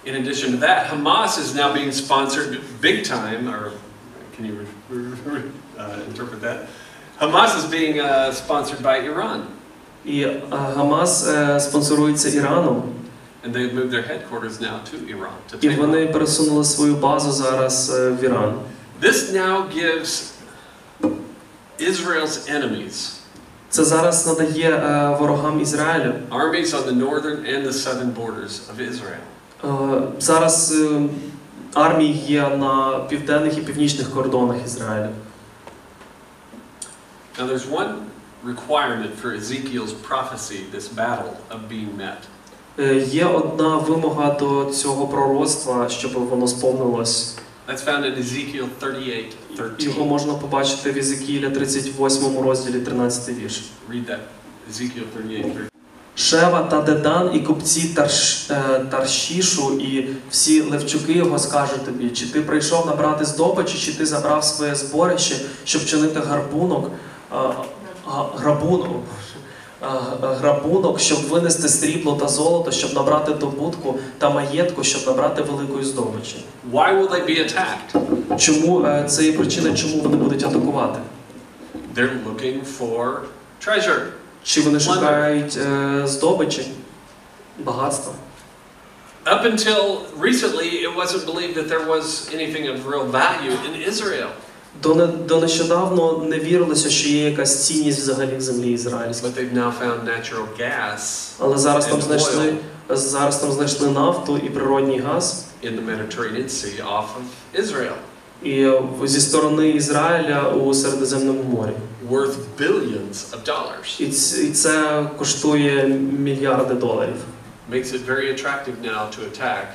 In addition to that, Hamas is now being sponsored big time, or can you interpret that? Hamas is being sponsored by Iran.
І Хамас спонсорується Іраном.
And they've moved their headquarters now to Iran.
І вони пересунули свою базу зараз в Іран.
This now gives Israel's enemies,
Це зараз надає ворогам Ізраїлю,
armies on the northern and the southern borders of Israel.
Зараз армії є на південних і північних кордонах Ізраїлю.
Now there's one requirement for Ezekiel's prophecy, this battle of being met.
Є одна вимога до цього пророцтва, щоб воно сповнилось.
That's found in Ezekiel 38:13.
Його можна побачити в Єзекіїля 38 розділі, 13 вірш.
Read that. Ezekiel 38:13.
Шева та Дедан і купці Таршішу і всі левчуки його скажуть тобі, чи ти прийшов набрати здобичі, чи ти забрав своє зборище, щоб чинити грабунок, щоб винести срібло та золото, щоб набрати добутку та маєтку, щоб набрати великої здобичі.
Why will they be attacked?
Чому це є причина, чому вони будуть атакувати?
They're looking for treasure.
Чи вони шукають здобичі? багатства.
Up until recently, it wasn't believed that there was anything of real value in Israel.
До нещодавно не вірилося, що є якась цінність взагалі в землі ізраїльській.
But they've now found natural gas
Але зараз
and
там знайшли нафту і природній газ.
in the Mediterranean Sea off of Israel.
І зі сторони Ізраїля у Середземному морі.
Worth billions of dollars.
І це коштує мільярди доларів.
Makes it very attractive now to attack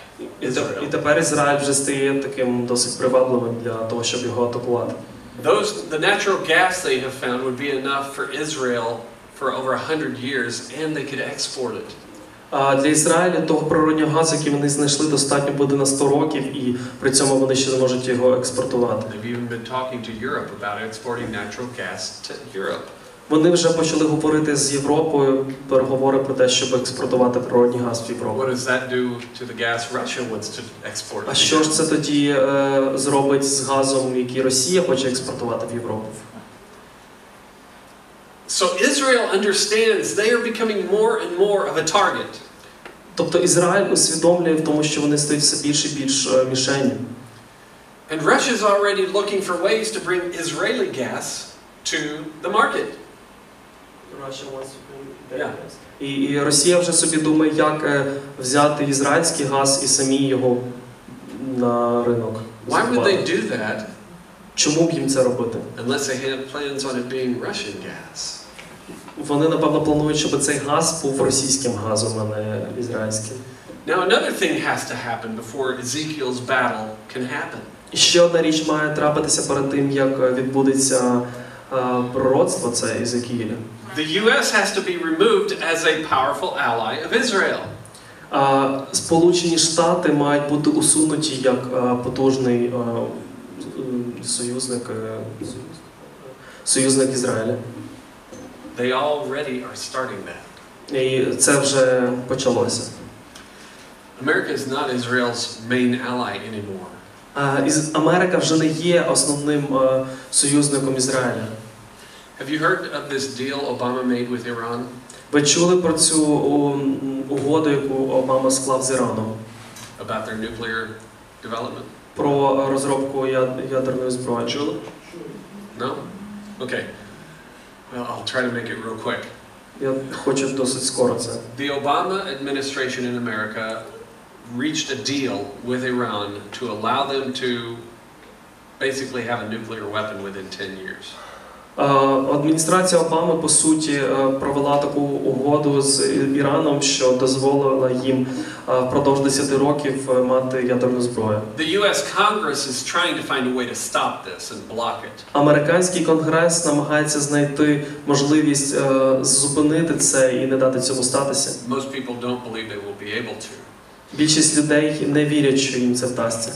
Israel.
І тепер Ізраїль вже стає таким досить привабливим для того, щоб його атакувати.
The natural gas they have found would be enough for Israel for over 100 years, and they could export it.
А для Ізраїля того природнього газу, який вони знайшли, достатньо буде на 100 років, і при цьому вони ще зможуть його експортувати.
They've even been talking to Europe about exporting natural gas to Europe.
Вони вже почали говорити з Європою, переговори про те, щоб експортувати природний газ в Європу.
What does that do to the gas Russia wants to export?
А що ж це тоді зробить з газом, який Росія хоче експортувати в Європу?
So Israel understands they are becoming more and more of a target.
Тобто Ізраїль усвідомлює в тому, що вони стають все більше і більш мішенню.
And Russia is already looking for ways to bring Israeli gas to the market.
І Росія вже собі думає, як взяти ізраїльський газ і самі його на ринок.
Why would they do that?
Чому б їм це робити?
Unless they had plans on it being Russian gas.
Вони, напевно, планують, щоб цей газ був російським газом, а не ізраїльським.
Now another thing has to happen before Ezekiel's battle can happen.
І ще одна річ має трапитися перед тим, як відбудеться пророцтво це Ізекіїля.
The U.S. has to be removed as a powerful ally of Israel.
Сполучені Штати мають бути усунуті як потужний союзник Ізраїля.
They already are starting that.
І це вже почалося.
America is not Israel's main ally anymore.
Америка вже не є основним союзником Ізраїля.
Have you heard of this deal Obama made with Iran?
Ви чули про цю угоду, яку Обама склав з Іраном?
About their nuclear development?
Про розробку ядерної зброї.
Чули? No? Okay. Well, I'll try to make it real quick.
Я хочу досить скоро це.
The Obama administration in America reached a deal with Iran to allow them to basically have a nuclear weapon within 10 years.
Адміністрація Обами, по суті, провела таку угоду з Іраном, що дозволила їм впродовж 10 років мати ядерну зброю.
The US Congress is trying to find a way to stop this and block it.
Американський конгрес намагається знайти можливість зупинити це і не дати цьому статися.
Most people don't believe they will be able to.
Більшість людей не вірять, що їм це вдасться.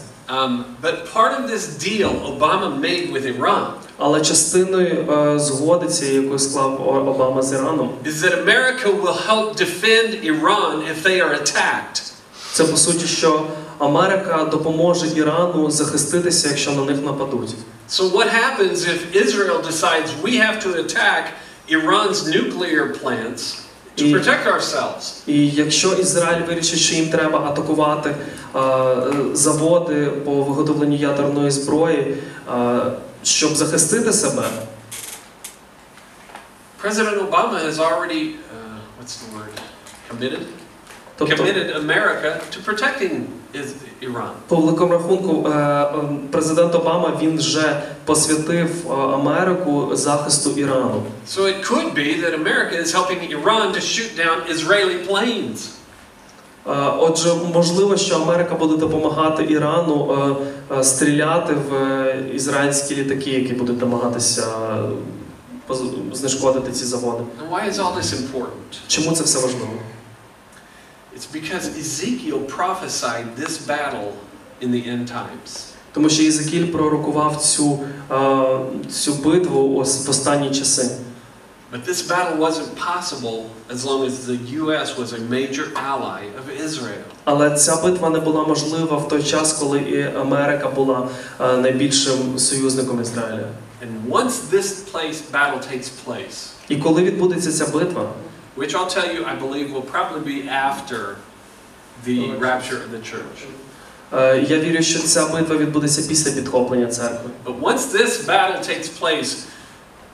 But part of this deal Obama made with Iran.
Але частиною згоди цієї, яку склав Обама з Іраном,
is that America will help defend Iran if they are attacked.
Це по суті, що Америка допоможе Ірану захиститися, якщо на них нападуть.
So what happens if Israel decides we have to attack Iran's nuclear plants to protect ourselves?
І якщо Ізраїль вирішить, що їм треба атакувати заводи по виготовленню ядерної зброї, щоб захистити себе.
President Obama has already what's the word? Committed America to protecting Iran.
По великому рахунку, президент Обама, він вже посвятив Америку захисту Ірану.
So it could be that America is helping Iran to shoot down Israeli planes.
Отже, можливо, що Америка буде допомагати Ірану стріляти в ізраїльські літаки, які будуть намагатися знешкодити ці заводи.
And why is all this important?
Чому це все важливо?
It's because Ezekiel prophesied this battle in the end times.
Тому що Єзекіль пророкував цю битву в останні часи.
But this battle wasn't possible as long as the U.S. was a major ally of Israel.
Але ця битва не була можлива в той час, коли і Америка була найбільшим союзником Ізраїля.
And once this battle takes place,
І коли відбудеться ця битва,
which I'll tell you, I believe will probably be after the rapture of the church.
Я вірю, що ця битва відбудеться після підхоплення церкви.
But once this battle takes place,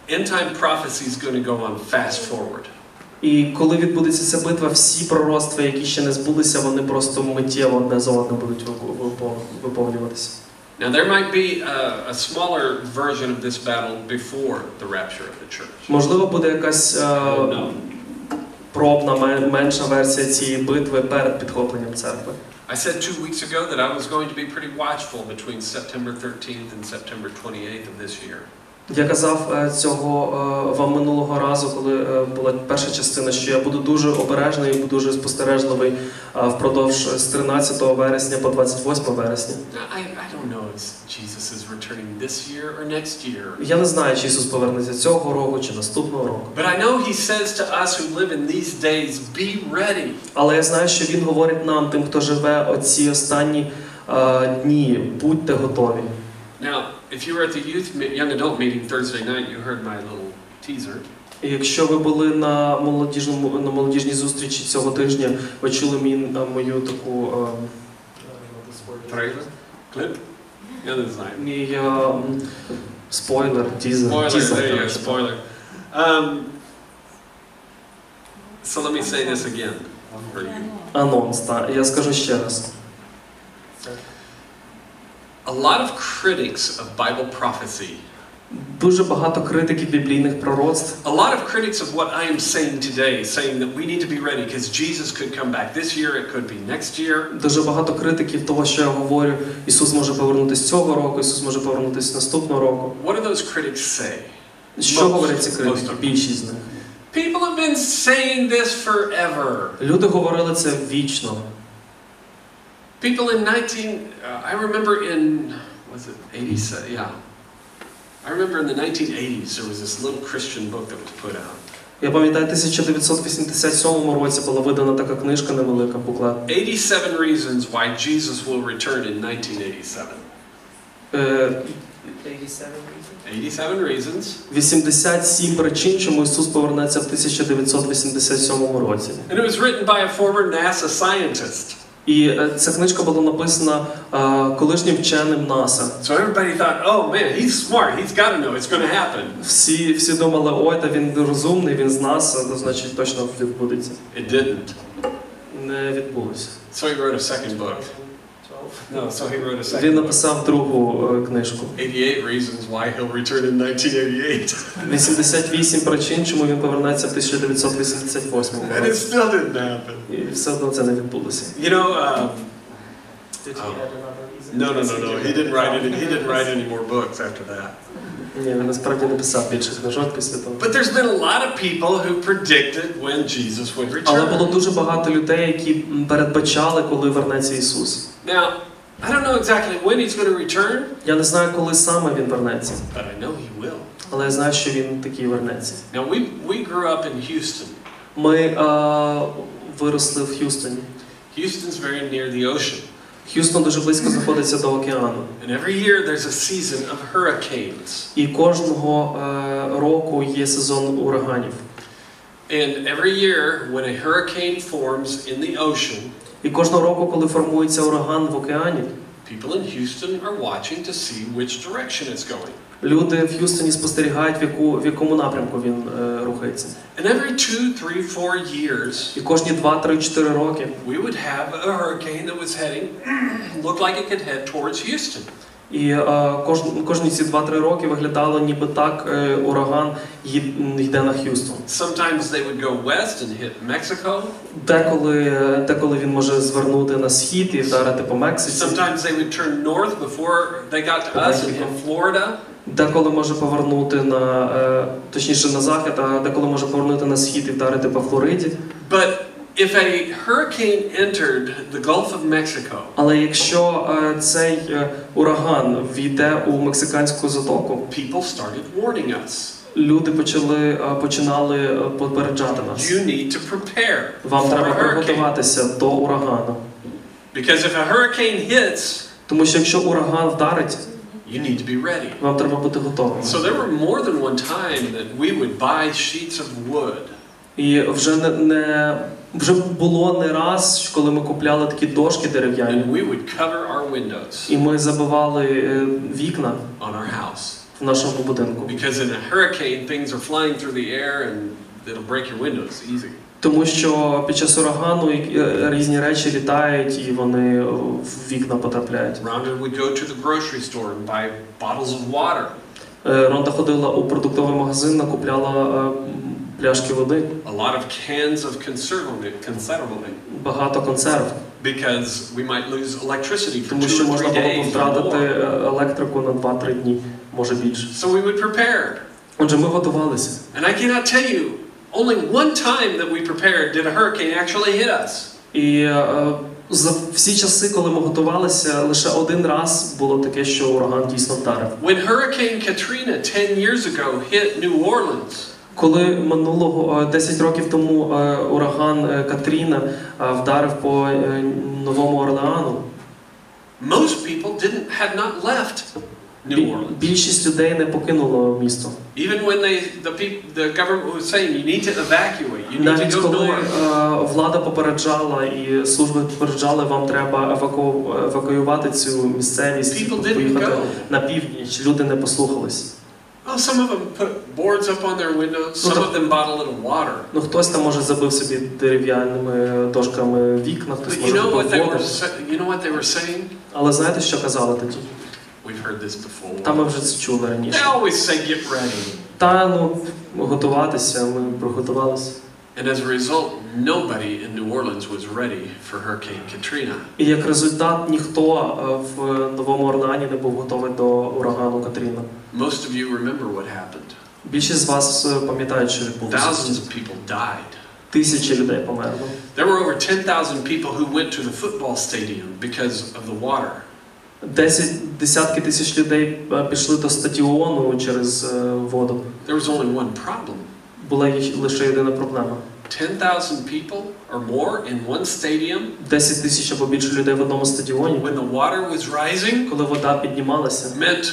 end-time prophecy is going to go on fast forward.
І коли відбудеться ця битва, всі пророцтва, які ще не збулися, вони просто миттєво одне за одним будуть виповнюватися.
Now there might be a smaller version of this battle before the rapture of the church.
Можливо, буде якась пробна, менша версія цієї битви перед підхопленням церкви.
I said 2 weeks ago that I was going to be pretty watchful between September 13th and September 28th of this year.
Я казав цього вам минулого разу, коли була перша частина, що я буду дуже обережний і дуже спостережливий впродовж з 13 вересня по 28 вересня.
I don't know if Jesus is returning this year or next year.
Я не знаю, чи Ісус повернеться цього року чи наступного року.
But I know he says to us who live in these days, be ready.
Але я знаю, що він говорить нам, тим, хто живе оці останні дні, будьте готові.
Now, if you were at the young adult meeting Thursday night, you heard my little teaser.
І якщо ви були на молодіжній зустрічі цього тижня, ви чули мою таку
Трейлер? Клип? Я не знаю.
мій спойлер, тізер.
Spoiler. So let me say this again for you.
Анонс, так. Я скажу ще раз.
A lot of critics of Bible prophecy.
Дуже багато критиків біблійних пророцтв.
A lot of critics of what I am saying today, saying that we need to be ready because Jesus could come back this year, it could be next year.
Дуже багато критиків того, що я говорю. Ісус може повернутися цього року, Ісус може повернутися наступного року.
What do those critics say?
Що говорять ці критики? Більшість з них.
People have been saying this forever.
Люди говорили це вічно.
People in I remember in, was it 87? Yeah. I remember in the 1980s there was this little Christian book that was put out.
Я пам'ятаю, в 1987 році була видана така книжка невелика, буклет.
87 reasons why Jesus will return in 1987. 87 reasons.
87 причин, чому Ісус повернеться в 1987 році.
And it was written by a former NASA scientist.
І ця книжка була написана колишнім вченим НАСА.
So everybody thought, oh man, he's smart, he's got to know, it's going to happen.
Всі думали, ой, та він розумний, він з НАСА, то значить точно відбудеться.
It didn't.
Не відбулося.
So he wrote a second book. No, so he wrote a second
Він
book.
написав другу книжку.
88 reasons why he'll return in 1988.
88 причин, чому він повернеться в 1988
And it
році.
still didn't happen.
І все одно це не відбулося.
You know, no. He didn't write any more books after that.
Ні, він насправді написав більше книжок після того.
But there's been a lot of people who predicted when Jesus would return.
Але було дуже багато людей, які передбачали, коли вернеться Ісус.
Now, I don't know exactly when he's going to return.
Я не знаю, коли саме він вернеться.
But I know he will.
Але я знаю, що він таки вернеться.
Now we grew up in Houston.
Ми виросли в Х'юстоні.
Houston's very near the ocean.
Х'юстон дуже близько знаходиться до океану.
And every year there's a season of hurricanes.
І кожного року є сезон ураганів.
And every year when a hurricane forms in the ocean,
І кожного року, коли формується ураган в океані,
people in Houston are watching to see which direction it's going.
люди в Х'юстоні спостерігають, в якому напрямку він рухається.
And every 2, 3, 4 years,
І кожні 2, 3, 4 роки
we would have a hurricane that was heading, looked like it could head towards Houston.
І кожні ці 2-3 роки виглядало, ніби так ураган йде на Х'юстон.
Sometimes they would go west and hit Mexico.
Деколи він може звернути на схід і вдарити по Мексиці.
Sometimes they would turn north before they got to us and hit Florida.
Деколи може повернути точніше на захід, а деколи може повернути на схід і вдарити по Флориді.
But if a hurricane entered the Gulf of Mexico,
але якщо цей ураган війде у Мексиканську затоку,
people started warning us.
Люди починали попереджати нас.
You need to prepare.
Вам треба приготуватися до урагану.
Because if a hurricane hits,
тому що якщо ураган вдарить,
you need to be ready.
Вам треба бути готовим.
So there were more than one time that we would buy sheets of wood.
І вже було не раз, коли ми купляли такі дошки дерев'яні.
And we would cover our windows
І ми забивали вікна
on our house.
в нашому будинку.
Because in a hurricane, things are flying through the air and it'll break your windows easy.
Тому що під час урагану різні речі літають і вони в вікна потрапляють.
Rhonda would go to the grocery store and buy bottles of water.
Ронда ходила у продуктовий магазин, накупляла пляшки води.
A lot of cans of conservative.
Багато консерв.
Because we might lose electricity for 2
Тому що
or 3
можна було
days
втратити
or more.
електрику на 2-3 дні, може більше.
So we would prepare.
Отже, ми готувалися.
And I cannot tell you, only one time that we prepared did a hurricane actually hit us.
І за всі часи, коли ми готувалися, лише один раз було таке, що ураган дійсно вдарив.
When Hurricane Katrina 10 years ago hit New Orleans,
коли минулого 10 років тому ураган Катріна вдарив по Новому Орлеану,
most people had not left New Orleans.
Більшість людей не покинуло місто.
Even when the government was saying you need to evacuate, you need to
Навіть
go
коли
north.
влада попереджала і служби попереджали, вам треба евакуювати цю місцевість, поїхати на північ, люди не послухались.
Well, some of them put boards up on their windows. Some of them bought a little water.
Ну хтось там може забив собі дерев'яними дошками вікна, хтось може купив воду.
You know what they were saying?
Але знаєте, що казали тоді?
We've heard this before.
Та ми вже це чули раніше.
They always say get ready.
Та готуватися, ми приготувалися.
And as a result, nobody in New Orleans was ready for Hurricane Katrina.
І як результат, ніхто в Новому Орлеані не був готовий до урагану Катріна.
Most of you remember what happened.
Більшість з вас пам'ятають, що відбулося.
Thousands of people died.
Тисячі людей померли.
There were over 10,000 people who went to the football stadium because of the water.
Десятки тисяч людей пішли до стадіону через воду.
There was only one problem.
Була лише єдина проблема.
10,000 people or more in one stadium.
10 тисяч або більше людей в одному стадіоні.
When the water was rising,
коли вода піднімалася,
meant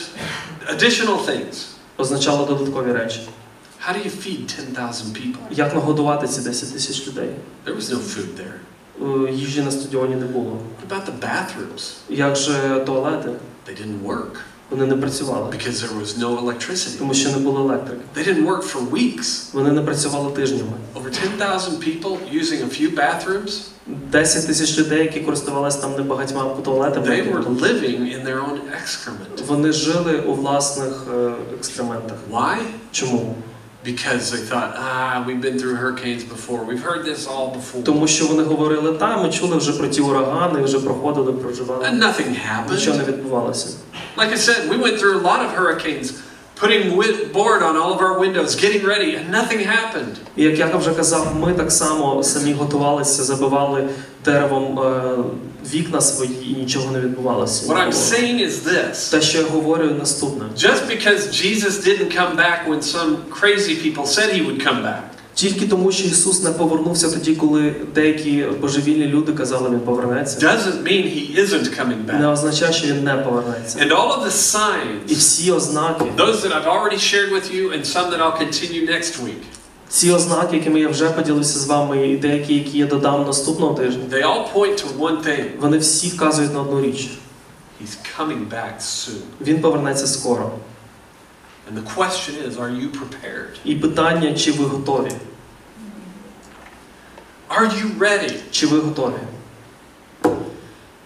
additional things.
Означало додаткові речі.
How do you feed 10,000 people?
Як нагодувати ці 10 тисяч людей?
There was no food there.
Їжі на стадіоні не було.
What about the bathrooms?
Як же туалети?
They didn't work.
Вони не працювали.
Because there was no electricity.
Тому що не було електрики.
They didn't work for weeks.
Вони не працювали тижнями.
Over 10,000 people using a few bathrooms.
10 тисяч людей, які користувалися там небагатьма туалетами.
They were living in their own excrement.
Вони жили у власних екскрементах.
Why?
Чому?
Because they thought, we've been through hurricanes before. We've heard this all before.
Тому що вони говорили, ми чули вже про ті урагани, вже проходили, проживали.
And nothing happened.
Нічого не відбувалося.
Like I said, we went through a lot of hurricanes, putting board on all of our windows, getting ready, and nothing happened.
І як я вже казав, ми так само самі готувалися, забивали деревом вікна свої, і нічого не відбувалося.
What I'm saying is this.
Те, що я говорю, наступне.
Just because Jesus didn't come back when some crazy people said he would come back.
Тільки тому, що Ісус не повернувся тоді, коли деякі божевільні люди казали, Він повернеться.
Doesn't mean he isn't coming back.
Не означає, що Він не повернеться.
And all of the signs,
І всі ознаки,
those that I've already shared with you and some that I'll continue next week.
Ці ознаки, якими я вже поділився з вами, і деякі, які я додам наступного тижня,
They all point to one thing.
вони всі вказують на одну річ.
He's coming back soon.
Він повернеться скоро.
And the question is, are you prepared?
І питання, чи ви готові?
Are you ready?
Чи ви готові?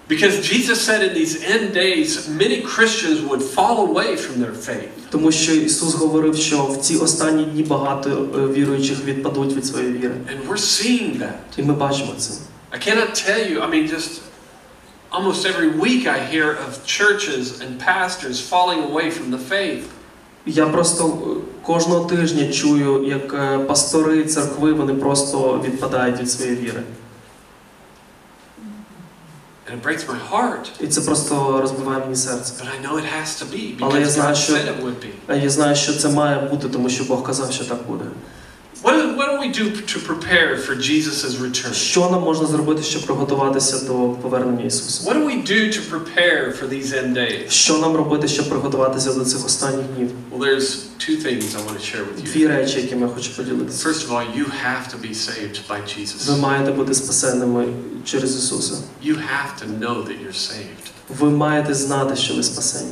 Because Jesus said in these end days, many Christians would fall away from their faith.
Тому що Ісус говорив, що в ці останні дні багато віруючих відпадуть від своєї віри.
And we're seeing that.
І ми бачимо це.
I cannot tell you, just almost every week I hear of churches and pastors falling away from the faith.
Я просто кожного тижня чую, як пастори церкви, вони просто відпадають від своєї віри.
And it breaks my heart.
І це просто розбиває мені серце.
But I know it has to be
Але
because God said it would be.
я знаю, що це має бути, тому що Бог казав, що так буде.
What are do we do to prepare for Jesus' return?
Що нам можна зробити, щоб приготуватися до повернення Ісуса?
What do we do to prepare for these end days?
Що нам робити, щоб приготуватися до цих останніх днів?
Well, there's two things I want to share with you.
Дві речі, які я хочу поділитися.
First of all, you have to be saved by Jesus.
Ви маєте бути спасеними через Ісуса.
You have to know that you're saved.
Ви маєте знати, що ви спасені.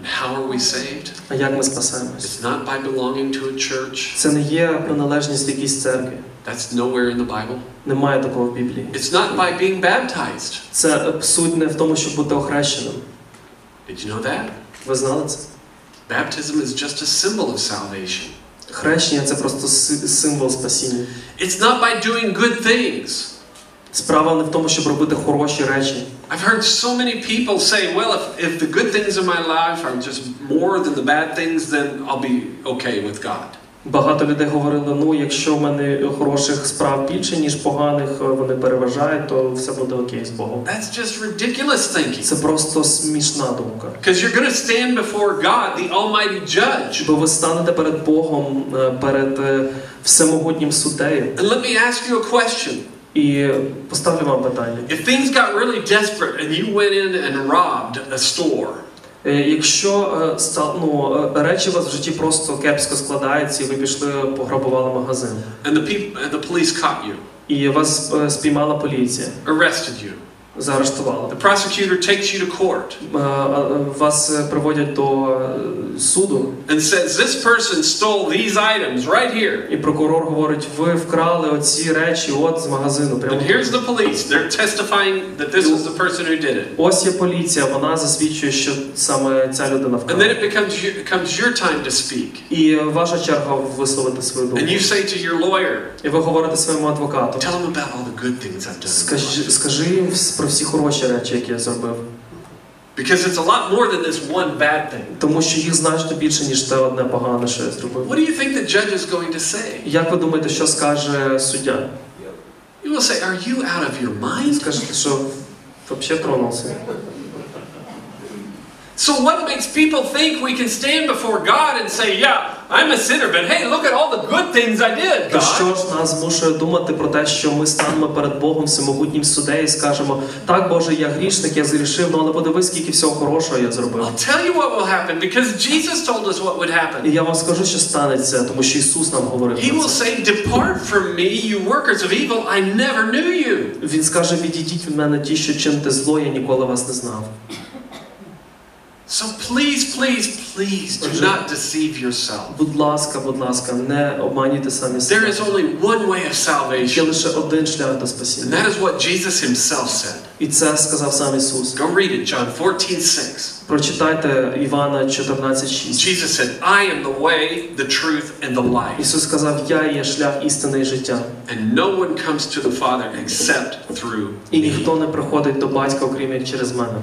And how are we saved?
А як ми спасаємось?
It's not by belonging to a church.
Це не є приналежність якійсь церкві.
That's nowhere in the Bible.
Немає такого в Біблії.
It's not by being baptized.
Це суть не в тому, щоб бути охрещеним.
Did you know that?
Ви знали це?
Baptism is just a symbol of salvation.
Хрещення – це просто символ спасіння.
It's not by doing good things.
Справа не в тому, щоб робити хороші речі.
I've heard so many people say, well, if the good things in my life are just more than the bad things, then I'll be okay with God.
Багато людей говорили, якщо в мене хороших справ більше, ніж поганих, вони переважають, то все буде окей з Богом.
That's just ridiculous thinking.
Це просто смішна думка.
Because you're going to stand before God, the Almighty Judge.
Бо ви станете перед Богом, перед всемогутнім суддею.
And let me ask you a question.
І поставлю вам питання.
If things got really desperate and you went in and robbed a store,
якщо речі у вас в житті просто кепсько складаються, і ви пішли пограбували магазин.
and the police caught you,
І вас спіймала поліція.
arrested you.
Заарештували.
The prosecutor takes you to court.
Вас приводять до суду.
And says this person stole these items right here.
І прокурор говорить, ви вкрали оці речі от з магазину.
And here's the police. They're testifying that this is the person who did it.
Ось є поліція, вона засвідчує, що саме ця людина
And then
вкрала.
it becomes your time to speak.
І ваша черга висловити свою думку.
And you say to your lawyer,
І ви говорите своєму адвокату.
tell him about all the good things I've done.
Скажи їм про всі хороші речі, які я зробив.
Because it's a lot more than this one bad thing.
Тому що їх значно більше, ніж те одне погане, що я зробив.
What do you think the judge is going to say?
Як ви думаєте, що скаже суддя?
He will say, are you out of your mind?
Скаже, що взагалі тронувся.
So what makes people think we can stand before God and say, yeah, I'm a sinner, but hey, look at all the good things I did,
То що
God?
ж нас змушує думати про те, що ми станемо перед Богом всемогутнім суддею і скажемо, так, Боже, я грішник, я згрішив, але подивись, скільки всього хорошого я зробив.
I'll tell you what will happen, because Jesus told us what would happen.
І я вам скажу, що станеться, тому що Ісус нам говорив
He
про
will
це.
say, depart from me, you workers of evil, I never knew you.
Він скаже, відійдіть від мене ті, що чините зло, я ніколи вас не знав.
So please, please, please do not deceive yourself.
Будь ласка, не обманюйте самі себе.
There is only one way of
Є
salvation,
лише один шлях до
and
спасіння.
that is what Jesus himself said.
І це сказав сам Ісус.
Go read it, John 14:6.
Прочитайте Івана 14:6.
Jesus said, I am the way, the truth, and the life.
Ісус сказав, я є шлях істини і життя.
And no one comes to the Father except through
І
me.
ніхто не приходить до Батька, окрім як через мене.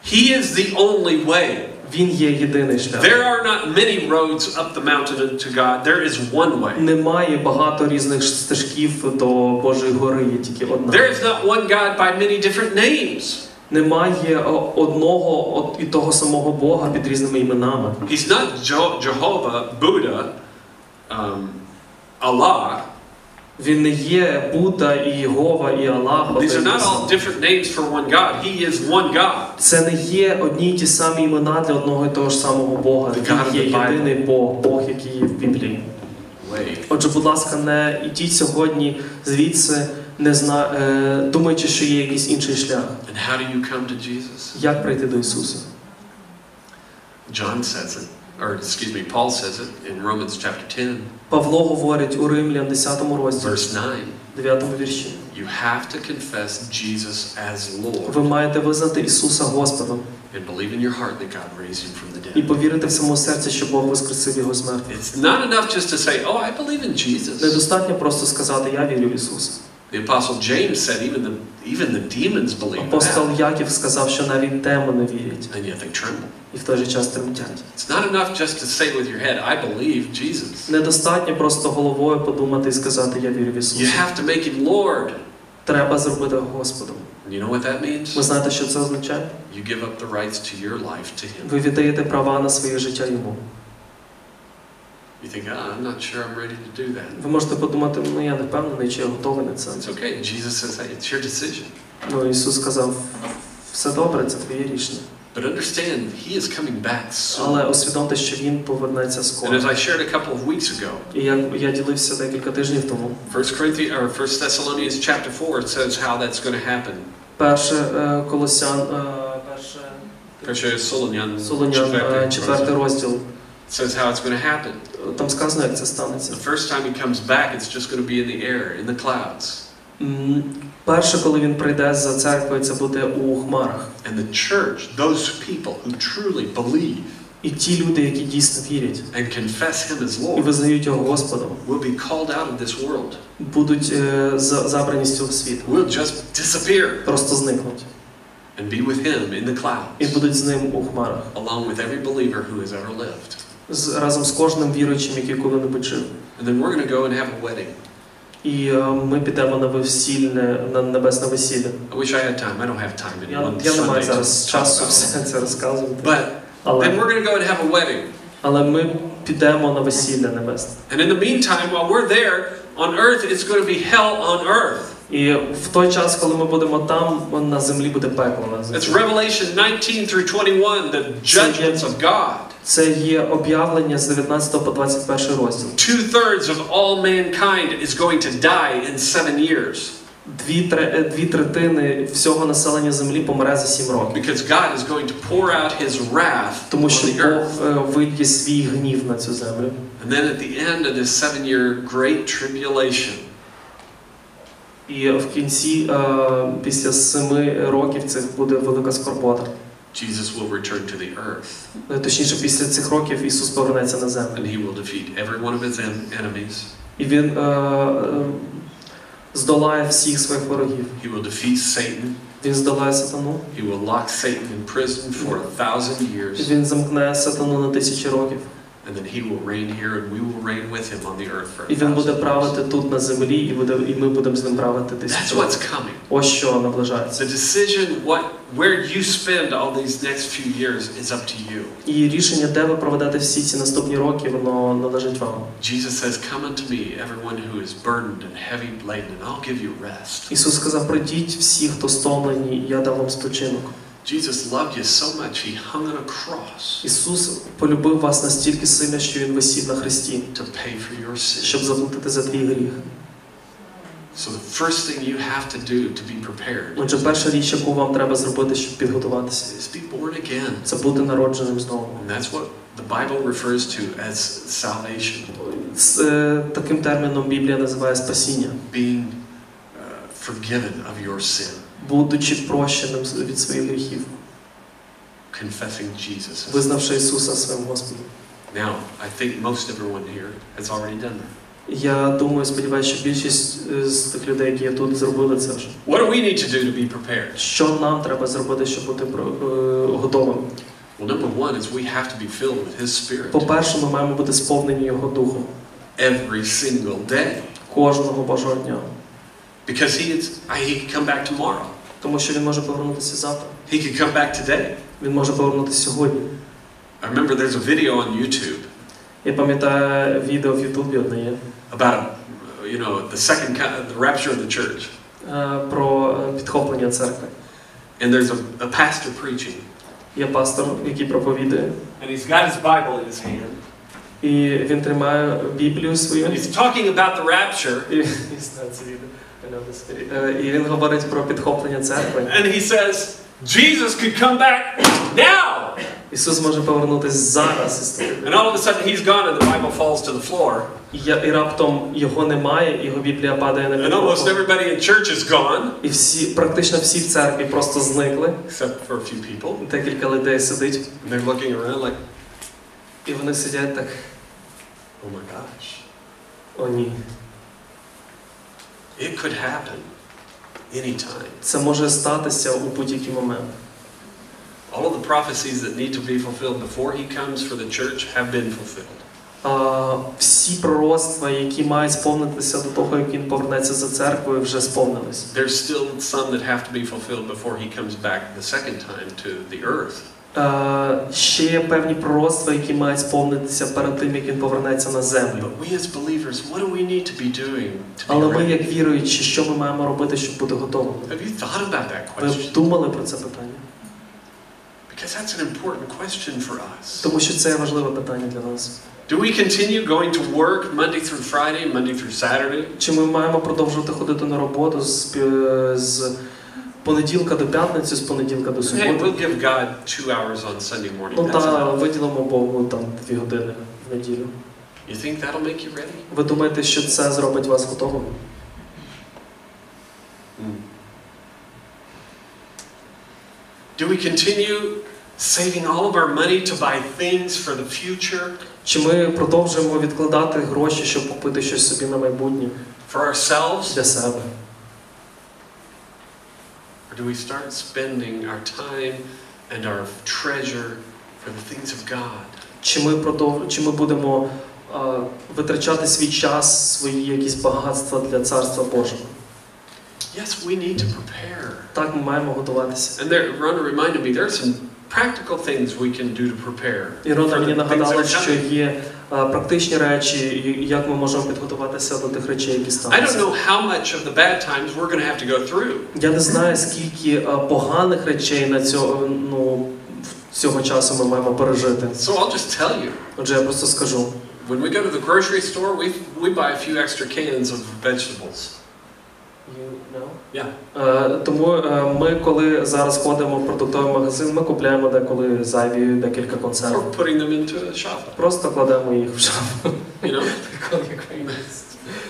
He is the only way.
Він є єдиний шлях.
There are not many roads up the mountain to God. There is one way.
Немає багато різних стежків до Божої гори, є тільки одна.
There is not one God by many different names.
Немає одного і того самого Бога під різними іменами.
He's not Jehovah, Buddha, Allah.
Він не є Будда, і Єгова, і Аллах.
These are not all different names for one God. He is one God.
Це не є одні й ті самі імена для одного і того ж самого Бога. Він є єдиний Бог, Бог, який є в Біблії. Отже, будь ласка, не ідіть сьогодні звідси, думаючи, що є якийсь інший шлях.
And how do you come to Jesus?
Як прийти до Ісуса?
John says it, or excuse me, Paul says it in Romans chapter 10,
Павло говорить у Римлян 10 розділі,
verse 9.
9 вірші.
You have to confess Jesus as Lord
Ви маєте визнати Ісуса Господом
and believe in your heart that God raised him from the
і
dead.
повірити в самому серці, що Бог воскресив Його з мертвих.
It's not enough just to say, oh, I believe in Jesus.
Недостатньо просто сказати, я вірю в Ісуса.
The Apostle James said even the demons believe
Апостол
that,
Яків сказав, що навіть демони вірять
and yet they tremble.
і в той же час тремтять.
It's not enough just to say with your head, I believe Jesus.
Недостатньо просто головою подумати і сказати, я вірю в
You
Ісуса.
have to make him Lord.
Треба зробити Господом.
You know what that means?
Ви знаєте, що це означає?
You give up the rights to your life to him.
Ви віддаєте права на своє життя Йому.
You think, I'm not sure I'm ready to do that.
Ви можете подумати, ну я не впевнений, чи я готовий на це.
It's okay. Jesus says, hey, it's your decision.
Ну, Ісус сказав, все добре, це твоє рішення.
But understand, He is coming back soon.
Але усвідомте, що Він повернеться
And
скоро.
as I shared a couple of weeks ago,
І я ділився декілька тижнів тому.
1 Thessalonians chapter 4 says how that's going to happen.
Перше Колосян,
Перше Солонян,
4 розділ.
says how it's going to happen.
Там сказано, як це станеться.
The first time He comes back, it's just going to be in the air, in the clouds.
Перше, коли він прийде за церквою, це буде у хмарах.
And the church, those people who truly believe,
І ті люди, які дійсно вірять
and confess Him as
і
Lord,
визнають його Господом,
will be called out of this world.
будуть забрані з цього світу.
Will just disappear
Просто зникнуть.
and be with Him in the
І
clouds,
будуть з ним у хмарах.
along with every believer who has ever lived.
Разом з кожним віруючим, який коли-небудь жив.
And then we're going to go and have a wedding.
І ми підемо на небесне весілля.
I wish I had time. I don't have time in one
Я не маю
Sunday
зараз
to talk
часу
about it.
все це розказувати.
But then we're going to go and have a wedding.
Але ми підемо на весілля небесне.
And in the meantime, while we're there on earth, it's going to be hell on earth.
І в той час, коли ми будемо там, на землі буде пекло.
It's Revelation 19 through 21, the judgments of God.
Це є об'явлення з 19 по 21 розділ.
2/3 of all mankind is going to die in 7 years.
Дві третини всього населення землі помре за 7 років.
Because God is going to pour out His wrath
Тому що
on the earth.
Бог вильє свій гнів на цю землю.
And then at the end of this 7-year great tribulation,
І в кінці, після 7 років, це буде велика скорбота.
Jesus will return to the earth.
Точніше, після цих років Ісус повернеться на землю.
And He will defeat every one of His enemies.
І Він здолає всіх своїх ворогів.
He will defeat Satan.
Він здолає сатану.
He will lock Satan in prison for 1,000
І
years.
Він замкне сатану на 1000 років.
And then He will reign here and we will reign with Him on the earth for
І Він буде
1,000
правити
years.
тут на землі, і ми будемо з ним правити 1000
That's what's
років.
coming.
Ось що наближається.
The decision where you spend all these next few years is up to you.
І рішення, де ви проведете всі ці наступні роки, воно належить вам.
Jesus says, "Come unto me, everyone who is burdened and heavy laden, and I'll give you rest."
Ісус сказав, прийдіть всі, хто стомлені, і я дам вам спочинок.
Jesus loved you so much, He hung on a cross
Ісус полюбив вас настільки сильно, що Він висів на хресті,
to pay for your
щоб
sins.
заплатити за твій гріх.
So the first thing you have to do to be prepared
Отже, перша річ, яку вам треба зробити, щоб підготуватися,
is be born again.
це бути народженим знову.
And that's what the Bible refers to as salvation.
Таким терміном Біблія називає спасіння.
Being forgiven of your sin.
Будучи прощеним від своїх гріхів.
Confessing Jesus.
Визнавши Ісуса своїм Господом.
Now, I think most everyone here has already done that.
Я думаю, сподіваюся, що більшість з тих людей, які є тут, зробили це вже.
What do we need to do to be prepared?
Що нам треба зробити, щоб бути готовим?
Well, number one is we have to be filled with His Spirit
По-перше, ми маємо бути сповнені Його Духом.
every single day.
Кожного Божого дня.
Because He could come back tomorrow.
Тому що Він може повернутися завтра.
He could come back today.
Він може повернутися сьогодні.
I remember there's a video on YouTube
Я пам'ятаю відео в Ютубі одне є.
about the rapture of the church.
Про підхоплення церкви.
And there's a pastor preaching.
Є пастор, який проповідує.
And he's got his Bible in his hand.
І він тримає Біблію свою.
And he's talking about the rapture.
І він говорить про підхоплення церкви.
And he says, Jesus could come back now.
Ісус може повернутися зараз.
And all of a sudden he's gone and the Bible falls to the floor.
І раптом його немає, його Біблія падає на
And
підлогу.
almost everybody in church is gone.
І практично всі в церкві просто зникли.
Except for a few people.
Декілька людей сидить.
And they're looking around like,
І вони сидять так.
oh my gosh.
О ні.
It could happen anytime.
Це може статися у будь-який момент.
All of the prophecies that need to be fulfilled before He comes for the church have been fulfilled.
Всі пророцтва, які мають сповнитися до того, як Він повернеться за церквою, вже сповнились.
There's still some that have to be fulfilled before He comes back the second time to the earth.
Ще є певні пророцтва, які мають сповнитися перед тим, як він повернеться на землю. Але ми, як віруючі, що ми маємо робити, щоб бути готовими? Ви думали про це питання? Тому що це важливе питання для нас.
Do we continue going to work Monday through Friday, Monday through Saturday?
Чи ми маємо продовжувати ходити на роботу з понеділка до п'ятниці, з понеділка до суботи?
Hey, we'll give God 2 hours on Sunday morning.
Ну
That's
та
enough.
виділимо Богу там 2 години в неділю.
You think that'll make you ready?
Ви думаєте, що це зробить вас готовими?
Do we continue saving all of our money to buy things for the future?
Чи ми продовжуємо відкладати гроші, щоб купити щось собі на майбутнє?
For ourselves?
Для себе?
Or do we start spending our time and our treasure for the things of God?
Чи ми будемо витрачати свій час, свої якісь багатства для Царства Божого?
Yes, we need to prepare.
Так, ми маємо готуватися.
And Rhonda reminded me, there are some practical things we can do to prepare.
І Рона мені нагадала, що є практичні речі, як ми можемо підготуватися до тих речей, які
I don't
стануться.
know how much of the bad times we're going to have to go through.
Я не знаю, скільки поганих речей цього часу ми маємо пережити.
So I'll just tell you.
Отже, я просто скажу.
When we go to the grocery store, we buy a few extra cans of vegetables. Yeah.
Тому ми, коли зараз ходимо в продуктовий магазин, ми купляємо деколи зайві декілька
Or
консервів.
putting them into a shop.
Просто кладемо їх в шафу.
You know?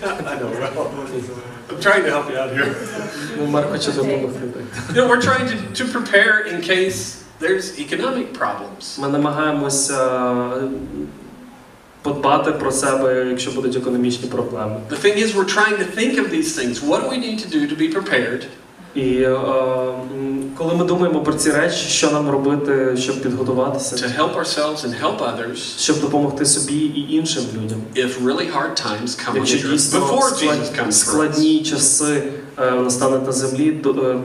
I know. Well, I'm trying to help you out here.
Марк хоче допомогти.
You know, we're trying to prepare in case there's economic problems.
Ми намагаємося подбати про себе, якщо будуть економічні проблеми.
The thing is, we're trying to think of these things. What do we need to do to be prepared?
І коли ми думаємо про ці речі, що нам робити, щоб підготуватися,
To help ourselves and help others
щоб допомогти собі і іншим людям.
if really hard times come on
Якщо
the earth
дійсно
before Jesus comes for us.
складні часи настануть на землі,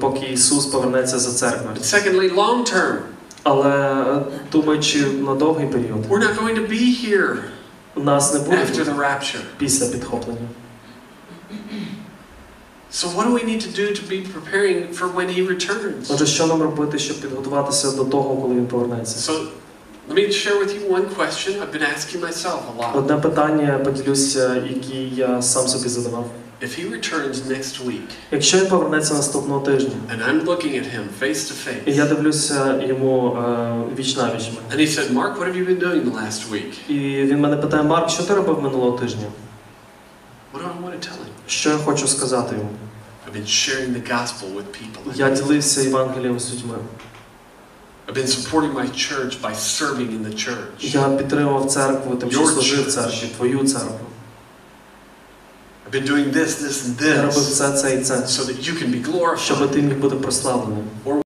поки Ісус повернеться за церквою.
And secondly, long term.
Але думаючи на довгий період,
We're not going to be here
нас не буде
after the rapture.
після підхоплення.
So what do we need to do to be preparing for when he returns?
Отже, що нам робити, щоб підготуватися до того, коли він повернеться?
So let me share with you one question I've been asking myself a lot.
Одне питання, поділюся, яке я сам собі задавав.
If he returns next week,
Якщо він повернеться наступного тижня,
and I'm looking at him face to
і
face,
я дивлюся йому віч-навіч,
and he said, Mark, what have you been doing the last week?
і він мене питає: Марк, що ти робив минулого тижня?
What do I want to tell him?
Що я хочу сказати йому?
I've been sharing the gospel with people.
Я ділився Євангелієм з людьми.
I've been supporting my church by serving in the church.
Я підтримував церкву, тим, що служив церкві, твою церкву.
I've been doing this, this, and
Я робив
this,
це і це,
so that you can be glorified.
щоб ти міг бути прославленим.
Or